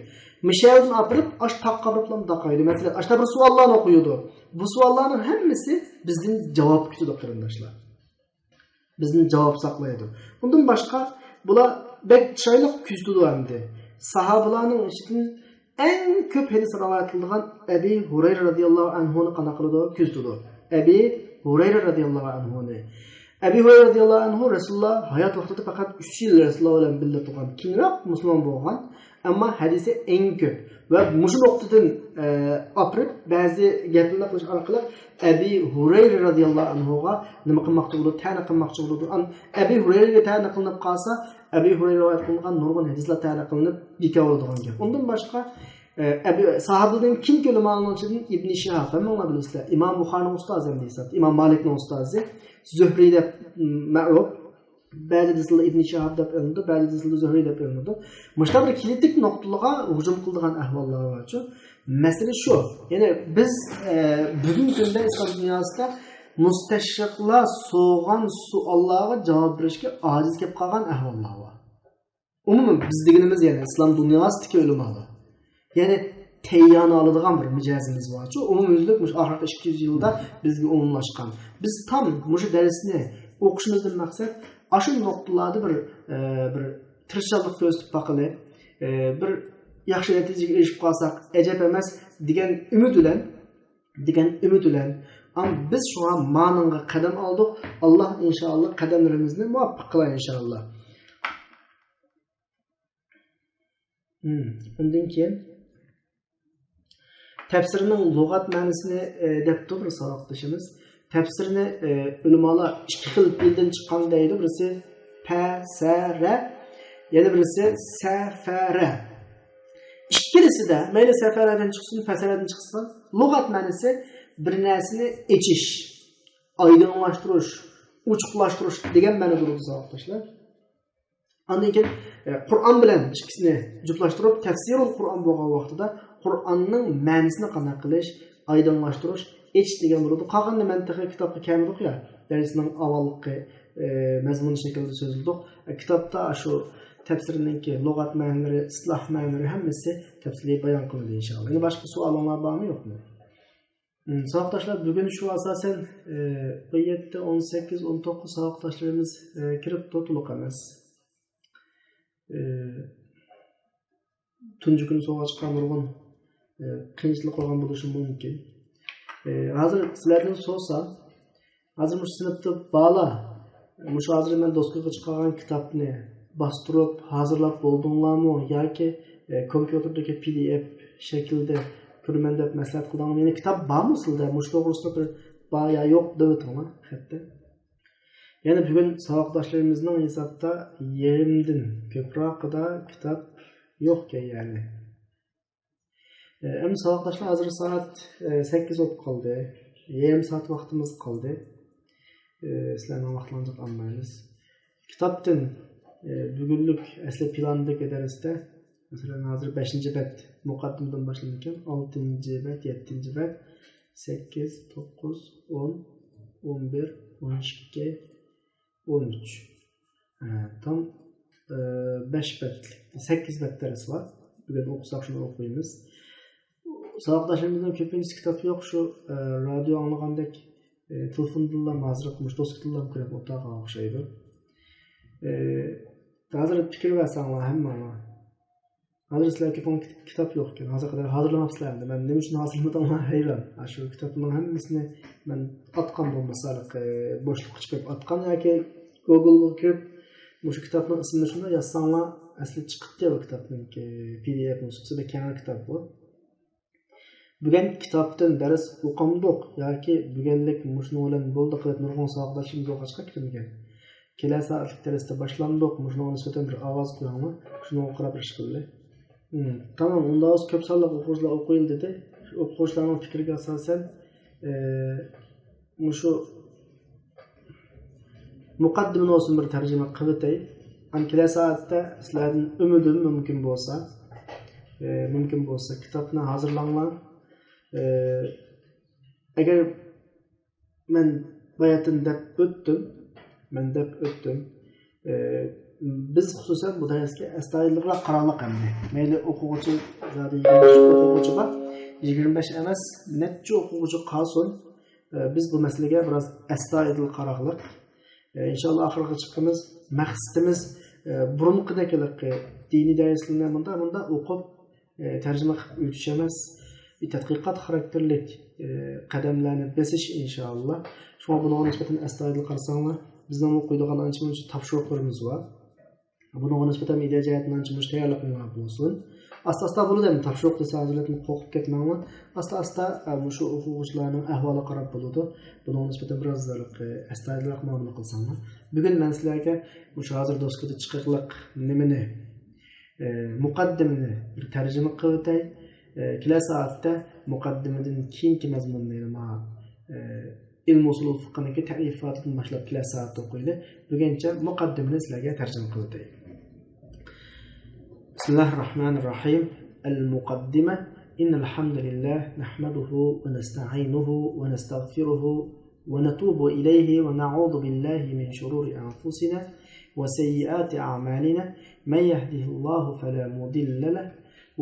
Mishalni olib, ash taqqiblab daqaydi. Masalan, ashta bir savollarni o'qiydi. Bu savollarning hammasi bizning javob kutadi qarindoshlar. Bizning javob saqlaydi. Bundan boshqa bular bek chiroyli kuzdi endi. Sahobalarning ichidan en ko'p hadis rivoyat qilingan Abi Hurayra radhiyallohu anhuni qana qildi, kuzdi. Abi Hurayra radhiyallohu anhuni. Abi Hurayra radhiyallohu anhu Rasululloh hayot vaqtida faqat 3 yil Rasululloh bilan birga turgan. Keyinroq musulmon bo'lgan, ammo hadisi eng ko'p va mushul vaqtdan aprib ba'zi gaplarni qilish orqali Abi Hurayra radhiyallohu anhuga nima qilmoqchi bo'ldi, ta'na qilmoqchi bo'ldi. Abi Hurayraga ta'na qilinib qolsa, Abi Hurayra rivoyat qilgan nurg'un hadislar ta'na qilinib bekavladigan gap. Undan boshqa sahobadan kim ko'lamoqchidan Ibn Shihab, hamma bilasizlar. Imom Buxorining ustozi deysiz, Imom Malikning ustozi, Zuhri deb ma'ruf. Ba'zi dislar Ibn Shihab deb o'rnadi, ba'zi dislar Zuhri deb o'rnadi. Mushta bir kritik nuqtalarga hujum qilgan ahvollar bor. Masala shu. Ya'ni biz bugungi kunda islom dunyosida mustashriqlar so'g'an savollarga javob berishga ojiz kelib qolgan ahvollar bor. Umuman biz deganimiz yana islom dunyosidagi ulamolar. Ya'ni tayyorni oladigan bir mijozimiz bor-ku, umumyuzlik mush oxirgi 200 yilda bizga umumlashgan. Biz tam mush darsni o'qishimizdan maqsad ashu nuqtalarda bir tirishchilik ko'rsatib baqili, bir yaxshi natijaga erishib qolsak, ajab emas degan umid bilan biz şu an ma'noga qadam oldik. Alloh inshaalloh qadamlarimizni muvaffaq qiladi inshaalloh. Undan keyin tafsirning lug'at ma'nosini deb turib savoqdishimiz. Tafsirni ulamolar ikki xil tildan chiqqan deydi. Birisi fasara, yana birisi safara. İkkilisida mayli safaradan chiqsin, fasaradan chiqsin, lug'at ma'nosi bir narsani echish, oydinlashtirish, ochiqlashtirish degan ma'noda bo'ladi savoqdoshlar. Ondan keyin Qur'on bilan ikkisini juplashtirib tafsirul Qur'on bo'lgan vaqtida Qur'onning ma'nosini qanday qilish, oydinlashtirish, echish degan bo'ladi. Qolganini mantiqiy kitobga kelmadik ya, darsning avvalgi mazmun shaklida so'zildik. Kitobda shu tafsirninki lug'at ma'nolari, isloh ma'nolari hammasi tafsiliy bayon qilindi inshaalloh. Yana boshqa savollar bormi, yo'qmi? Savoqdoshlar, bugun shu asosan 17, 18, 19 savoqdoshlarimiz kirib to'liq emas. Tunji kuni so'g'ga chiqqan nurg'un qiyinchilik qolgan bo'lishi mumkin. Hozir sizlardan so'rasam, hozir mush sinfda bola, mush hozir men do'stlikka chiqqan kitobni bostirib, hozirlab bo'ldinglarmi yoki kompyuterdagi PDF shaklda ko'raman deb maslahat qildinglarmi? Ya'ni kitob bormi sizda? Mush to'g'risida bir baya yo'q dedim hatto. Yani bugün savoqdoshlarimizning hisobda yerimdan ko'proqida kitob yo'q yani. Endi savoqdoshlar hozir soat 8 o'tib qoldi. Yarim soat vaqtimiz qoldi. Sizlarning vaqtlaringizni olmaymiz. Kitobdan bugunlik asli plandagi darsda masalan hozir 5-bet muqaddimadan boshlangan, 6-bet, 7-bet, 8, 9, 10, 11, 12, 13. Tam 5 bet, 8 bet ders var. Bugün okusak şunu okuyunuz. Savoqdaşlarımızdan köpüncüsü kitap yok. Şu radyo anlagandek telefondan hazırlıkmış, dostluktan kirib otağa oxşaydı. Hazır fikir versanlar hemma ama. Hazır sizlerge falan kitap yok ki. Hazır kadar hazırlamapsızlar. Ben ne için hazırlamadım hayran. Şu kitapların hemmisini ben atkan bolmasalık boşluk çıkıp atkan yoki Google'a kirib şu kitapның ismini şunda yazsanlar asli çıkıp diye bu kitapның PDF olsa da kenar kitap bu. Bugun kitapdan dars o'qimdik yoki bugunlik mushuni bilan bo'ldi qilib nurg'un savoqdashimiz o'qishga kirmagan. Kelasi hafta darsda boshlandik. Mushuni nisbatan bir ovoz qo'yamiz. Shuni o'qirab ish qildi. Tamam, unda o'z ko'p sonli o'quvchilar o'qildi dedi. O'quvchilarning fikriga asosan mushu muqaddimani o'zim bir tarjima qilib o'tay. Am kelasi hafta sizlardan umidim mumkin bo'lsa kitobni hozirlanglar. Agar men bayatın deb o'tdim, biz xususan bu darsga astoydilroq qarorlik qildik. Mayli o'quvchi zodi 25 o'quvchi bor, 25 emas, necha o'quvchi qolsin, biz bu masalaga biroz astoydil qarorlik. İnşallah oxirgi chiqqimiz maqsadimiz burunqidagilik diniy darslarni bunda o'qib tarjima qilib o'tish emas, bir tadqiqot xarakterlik qadamlarni besish inshaalloh. Shunga buni nisbatan astoydil qarasanglar, bizning o'qiydigan ancha-muncha topshiriqlarimiz bor. Buni nisbatan ideya jihatdan ancha-muncha tayyorlik bo'lsin. Asta-asta bo'ladi, topshiriq desa hozirlikni qo'rqib ketmanglar. Asta-asta shu o'quvchilarning ahvoliga qarab bo'ladi. Buni nisbatan biroz astoydilroq muomala qilsanglar. Bugun men sizlarga o'sha hozir do'stlikda chiqiqliq nimani muqaddimani bir tarjima qilib o'tay. Kelasi hafta muqaddimadan keyingi mazmunni ilm usul fiqhining ta'rifotidan boshlab kelasi hafta o'qiydi. Buguncha muqaddimani sizlarga tarjima qilib o'tay. Bismillahirrahmanirrahim. Al-muqaddima. Innal hamdalillah nahmaduhu wa nasta'inuhu wa nastaghfiruhu wa natubu ilayhi wa na'udhu billahi min shururi anfusina wa sayyiati a'malina. Man yahdihillahu fala mudilla lahu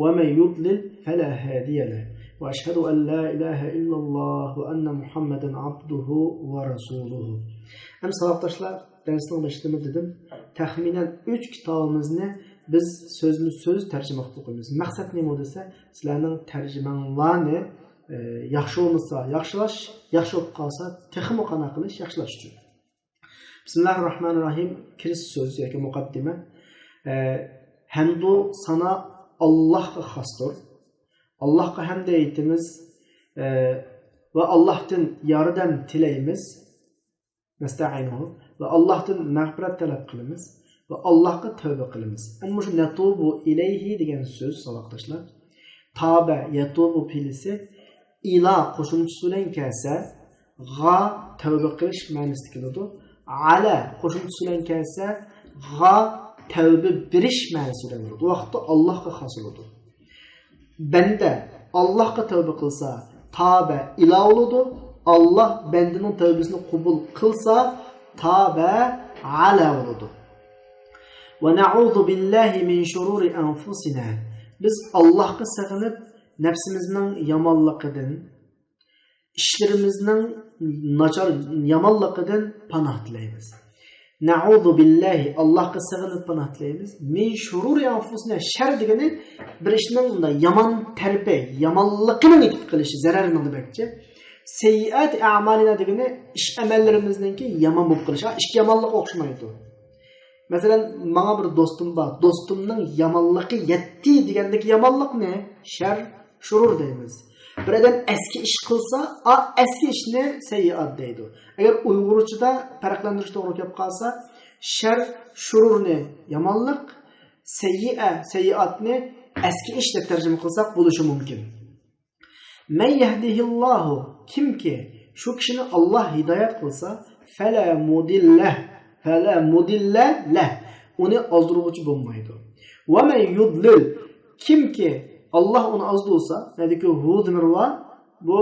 ومن يضلل فلا هادي له وأشهد أن لا إله إلا الله وأن محمدا عبده ورسوله. Hem savaştaşlar dersinin başında dedim. Tahminen 3 kitabımızı biz söz tercüme etdik. Maksat ne olursa sizlerin tercümanlarını yaxşı olmasa yaxşılaş, yaxşı olup kalsa texim oqana qilish yaxşılaş üçün. Bismillahirrahmanirrahim. Kiriş söz yoki muqaddime. Hamdu sana Allah'a xasdır. Allah'a hamd eytimiz ve Allah'tan yardım tileyimiz. Nesta'inuhu ve Allah'tan mağfiret talep qilamiz ve Allah'a tövbe qilamiz. Ama şu natubu ileyhi degan söz savoqdaşlar. Tavba yatubu pilisi ila qo'shimchasi bilan kelsa, g'a tövbe qilish ma'nosida keladi. Ala qo'shimchasi bilan kelsa, g'a tövbe birish ma'nosida bo'ladi. Bu vaqtda Allohga xos bo'ladi. Banda Allohga tövbe qilsa, tavba ila bo'ladi. Allah bendenin tövbesini qabul qilsa, tavba ala bo'ladi. Ve na'udhu billahi min shururi anfusina. Biz Allohga sığınıp nefsimizning yomonligidan, ishlarimizning nachar yomonligidan panoh tilaymiz. Na'udhu billahi Allohga sığınıp panoh tilaymiz. Min shururi anfusina shar degani bir ishning yomon tarbi, yomonligini yetib qilishi, zararini demekçi. Seyyiat a'malina degani ish amallarimizningki yomon bo'lib qilishi. Ishga yomonlik o'xshamaydi. Masalan, menga bir do'stim bor. Do'stimning yomonligi yetti degandagi yomonlik ne? Shar, shurur deymiz. Bir adam eski ish qilsa, eski ishni seyyiat deydi. Agar Uyg'urchada farqlantirish to'g'ri kelib qolsa, shar, shururni yomonlik, seyyiatni eski ish deb tarjima qilsak bo'lishi mumkin. Men yahdihillahu, kimki shu kishini Alloh hidoyat qilsa, fala mudilla lah, uni ozdiruvchi bo'lmaydi. Va men yudlil, kimki Allah onu azdırsa, nedeki hu demirva, bu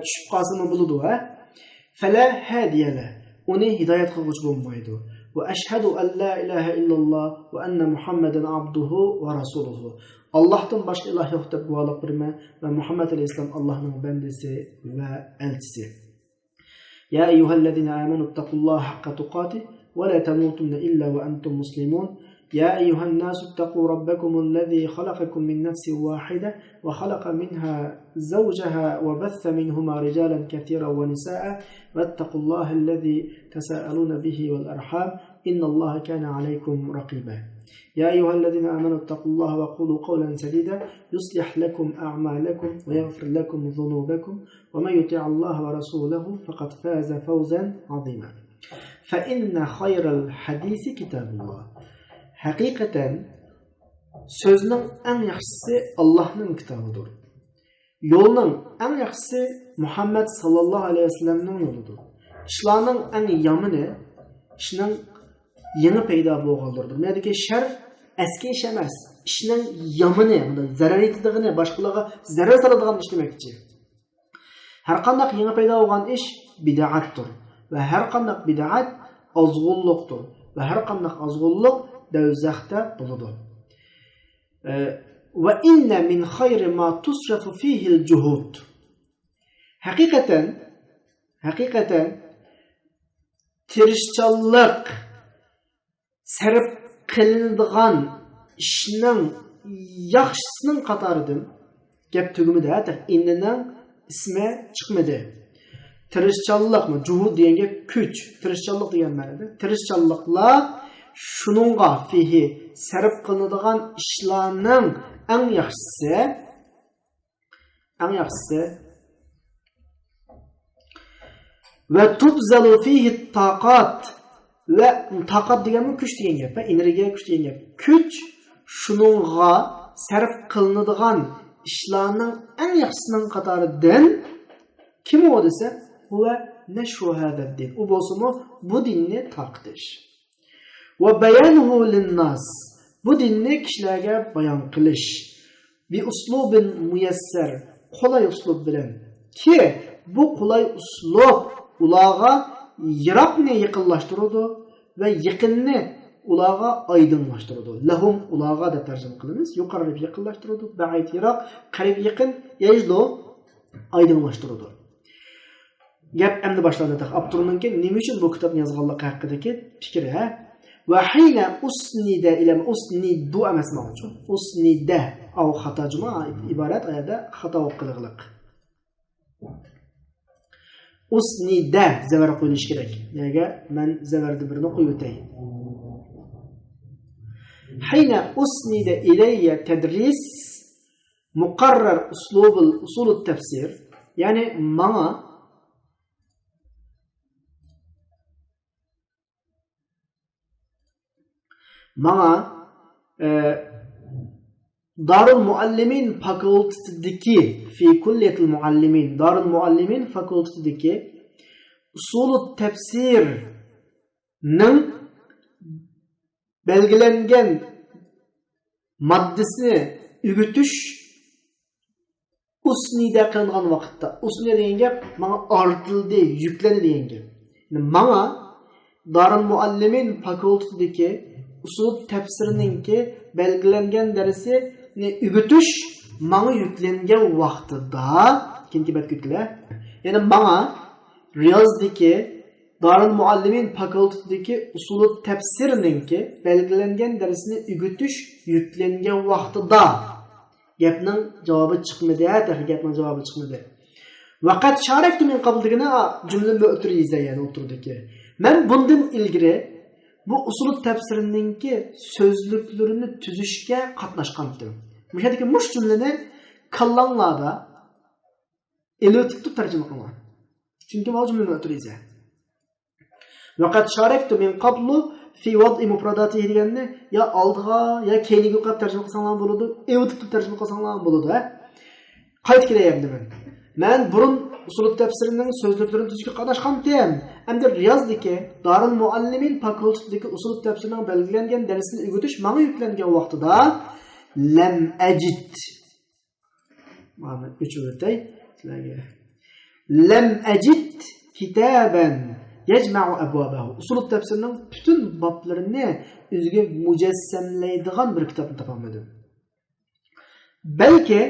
tushib qolsa bo'ladi va fala hadiyala, uni hidayat qiluvchi bo'lmaydi. وأشهد أن لا إله إلا الله وأن محمدا عبده ورسوله. Allah'tan başka ilah yok deb guvohlik berman va Muhammad alayhissalom Allohning bandasi va elchisi. Ya eyyuhallazina amanu ittaqullaha haqqa tuqatih va la tamutunna illa wa antum muslimun. يا أيها الناس اتقوا ربكم الذي خلقكم من نفس واحدة وخلق منها زوجها وبث منهما رجالا كثيرا ونساء واتقوا الله الذي تساءلون به والأرحام إن الله كان عليكم رقيبا. يا أيها الذين آمنوا اتقوا الله وقولوا قولا سديدا يصلح لكم أعمالكم ويغفر لكم ذنوبكم ومن يطع الله ورسوله فقد فاز فوزا عظيما. فإن خير الحديث كتاب الله. Hakikaten sözün en yaxşısı Allah'ın kitabıdır. Yolun en yaxşısı Muhammed sallallahu aleyhi ve sellem'nin yoludur. İşlarının en yamını, işinin yeni peyda bolğandırdır. Näde ki şer eski iş emas. İşinin yamını, zarar etdiğini, başkalarına zarar saladigan iş demekçi. Her qandaq yeni peyda bolğan iş bid'atdır ve her qandaq bid'at azgınlıqdır ve her qandaq azgınlık dövzəxdə buludur. Və inne min xayri ma tusrafu fihil cuhud. Hakikaten tirişçallıq sərf qılındıgan işinin yaxşısının qatarıdır. Gep tügümüdə inninin ismi çıxmadı. Tirişçallıq mı? Cuhud deyenge küç. Tirişçallıq deyen mənada. Tirişçallıqla şununğa fihi sərf qılınıdığan işlarının en yaxşısı ve tubzalu fihi taqat ve taqat deganmi kuch degan gap, energiya kuch degan gap. Kuch şununğa sərf qılınıdığan işlarının en yaxşısının qatarıdan kim o dese huve neşru hada din. O bolsunmu bu dinni taqtish. Ve beyanuhu linnas. Bu dinni kişilerge bayan qilish. Bi uslubin muyasser. Kolay uslub bilen. Ki bu kolay uslub ulağa yiraqni yaqinlashtiradi ve yaqinni ulağa aydınlaştıradi. Lahum ulağa da tercüme qilamiz. Yuqarib yaqinlashtiradi. Ba'id yiraq, qarib yaqin yajlu aydınlaştıradi. Gap endi başladı. Abdurrahmanki nima uchun bu kitobni yozganligi haqidagi fikri ha? Ve hine usnide ile usnidu emas mavjud. Usnide av xata cuma ibaret ayada xata o'qiliqliq. Usnide zavar qo'yilish kerak. Nega men zavarni birini qo'yib o'tay. Hine usnide ilayya tadris muqarrar usul at-tafsir. Yani Bana Darul Muallimin fakültesideki fi kulliyetil muallimin Darul Muallimin fakültesideki usul-u tefsir'nin belgelengen maddesini ügütüş usnide kılıngan vakitte. Usnide deyen gap bana artıldı, yüklendi deyen gap. Bana Darul Muallimin fakültesideki usul tefsirininki belgilengen dersi ügütüş bana yüklengen vaxtida kimki betkütle yani bana Riyaz'daki Darul Muallimin fakültesideki usul tefsirininki belgilengen dersini ügütüş yüklengen vaxtida gapning cevabı çıkmadı gapning cevabı çıkmadı. Vaqat sharaktu min qabligina cümle mu'tirize yani oturdaki. Men bundan ilgiri bu usul tefsirininki sözlüklerini tüzüşke katlaşkandım. Müşahedeki muş cümleni kallanlarda eli tutup tercüme kılma. Çünkü bu cümle mu'tirize. Vaqat sharaktu min qablu fi vad'i mufradatihi deganni ya aldığa ya keyniga qap tercüme qilsanglar bo'ladi, evi tutup tercüme qilsanglar bo'ladi. Qayt keleyim men. Men burun usul tefsirining sözlüklerini tüzüşke katlaşkandım. Hem de Riyaz'daki Darul Muallimin fakültesideki usul tefsirining belgilengen dersini ügütüş bana yüklengen vaxtida lem ecid mana 3 o'rtay sizlarga lem ecid kitaben yecma'u abwabahu. Usul tefsirinin bütün bablarını özüge mücessemleydiğen bir kitapını tapamadım. Belki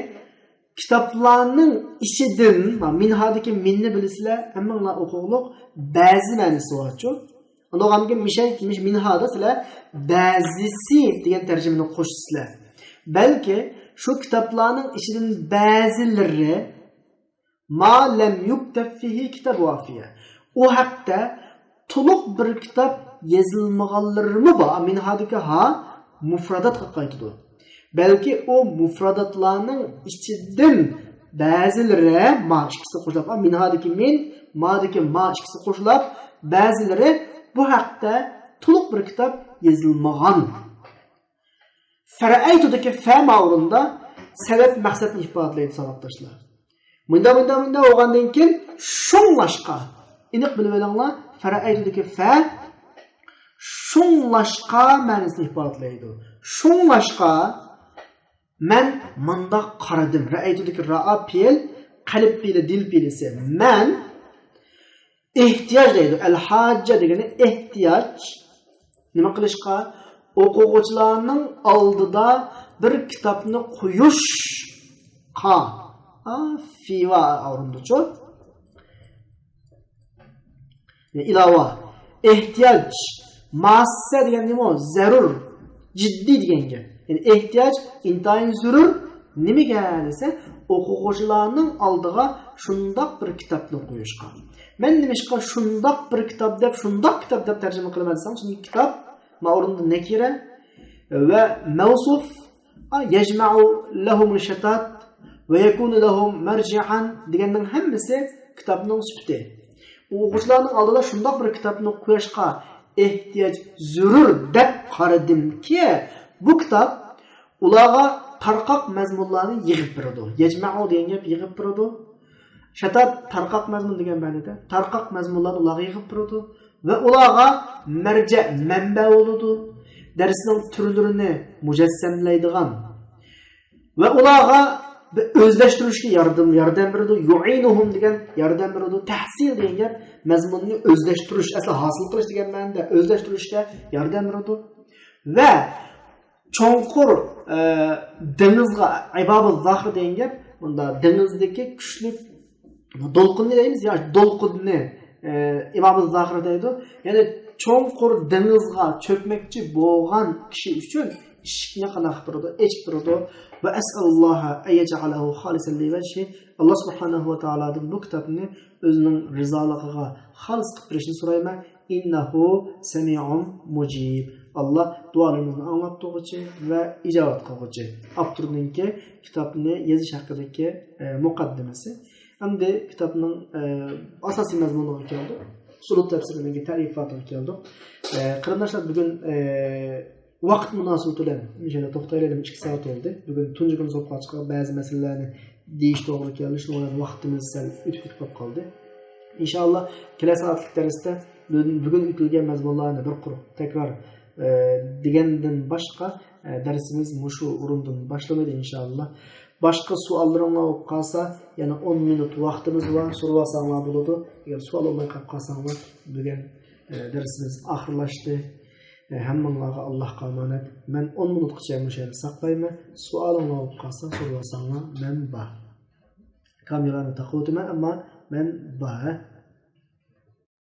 kitaplarının içinden minhadaki minni bilisizler hemen okuğuluk bazı manisi var çok. Ondan sonra minhada sizler bazısı diyen tercümeni koşsuzlar. Belki şu kitaplarının içinden bazıları ma lem yukteb fihi kitab vafiye. O hakta tuluq bir kitap yazılmağanlarımı var. Minhadaki ha mufradat qaytıdı. Belki o mufradatlarının içinden bazıları ma ikisi qo'shilib, minhadaki min, ma'daki ma ikisi qo'shilib, bazıları bu hakta tuluq bir kitap yazılmağan. Fara'aytudaki fa ma'urunda sebep maqsadni ifodalaydi savatdaşlar. Mında olgandan keyin şunlaşqa. Iniq bilib olinglar, fara'aytudaki fa şunlaşqa ma'nosini ifodalaydi. Şunlaşqa men mında qaradim. Ra'aytudaki ra'a fi'l, qalb fi'li, dil fi'lisi. Men ihtiyaç deydi. El-hacca degani ihtiyaç. Nima qilishqa? O'quvchilarning oldida bir kitobni qo'yishqa. Fiva o'rindichi. İlova. Ihtiyaç. Massa degan nima? Zarur. Jiddiy degan gap. Yani ihtiyaç intayin zarur. Nimaga desa, o'quvchilarning oldiga shundoq bir kitobni qo'yishqa. Men nimashqa shundoq bir kitob deb tarjima qilaman desam, chunki kitob ma'runda nakira va mavsuf yajma'u lahum al-shatat va yakunu lahum marji'an deganning hammasi kitobning sifati. O'quvchilarning oldida shundoq bir kitobni qo'yishqa ehtiyoj zarur deb qaradimki, bu kitob ularga tarqoq mazmunlarni yig'ib beradi. Yajma'u degan gap yig'ib beradi. Shatat tarqoq mazmun degan ma'noda tarqoq mazmunlarni ularga yig'ib beradi va ularga marja manba bo'ladi. Darsning turlarini mujassamlaydigan va ularga o'zlashtirishga yordam beradi. Yu'inuhum degan yordam beradi. Tahsil degan gap mazmunni o'zlashtirish, asli hosil qilish degan ma'noda o'zlashtirishga yordam beradi. Va cho'nqur dengizga ibobul zahr degan gap, bunda dengizdagi kuchli dolqinni deymiz, ya dolqinni ibobul zahr deydi. Ya'ni cho'nqur dengizga cho'kmoqchi bo'lgan kishi uchun ishni qanaq turadi, echib turadi. Va as'alloha ayja'alahu xolisan liwajhi. Alloh subhanahu va taolodan bu kitobni o'zining rizoligiga xolis qilib berishni so'rayman. Innahu sami'un mujib. Allah dualarimizni anglab turuvchi va ijobat qiluvchi. Avtorninki kitobni yozish haqidagi muqaddimasi. Endi kitobning asosiy mazmuniga keldi. Usul tafsirining ta'rifatiga keldi. Qarindoshlar, bugun vaqt munosabati bilan yana to'xtaylik, 2 soat oldi. Bugun tunji kun so'qqa chiqib ba'zi masalalarni deyish to'g'ri keldi. Shundan vaqtimiz sal o'tib qoldi. Inshaalloh kelasi soatlik darsda bugun o'tilgan mazmunlarni bir quruq takror degandan boshqa darsimiz mushu o'rindan boshlanadi inshaalloh. Boshqa savollaringiz qolsa, yana 10 minut vaqtimiz bor, so'rasanglar bo'ladi. Agar savol olmay qolsanglar, bugun darsimiz oxirlashdi. Hammanglarga Allohga omonat. Men 10 minutgacha mushani saqlayman. Savolingiz qolsa, so'rasanglar, men bor. Kamerani taqo'timan, ammo men bor.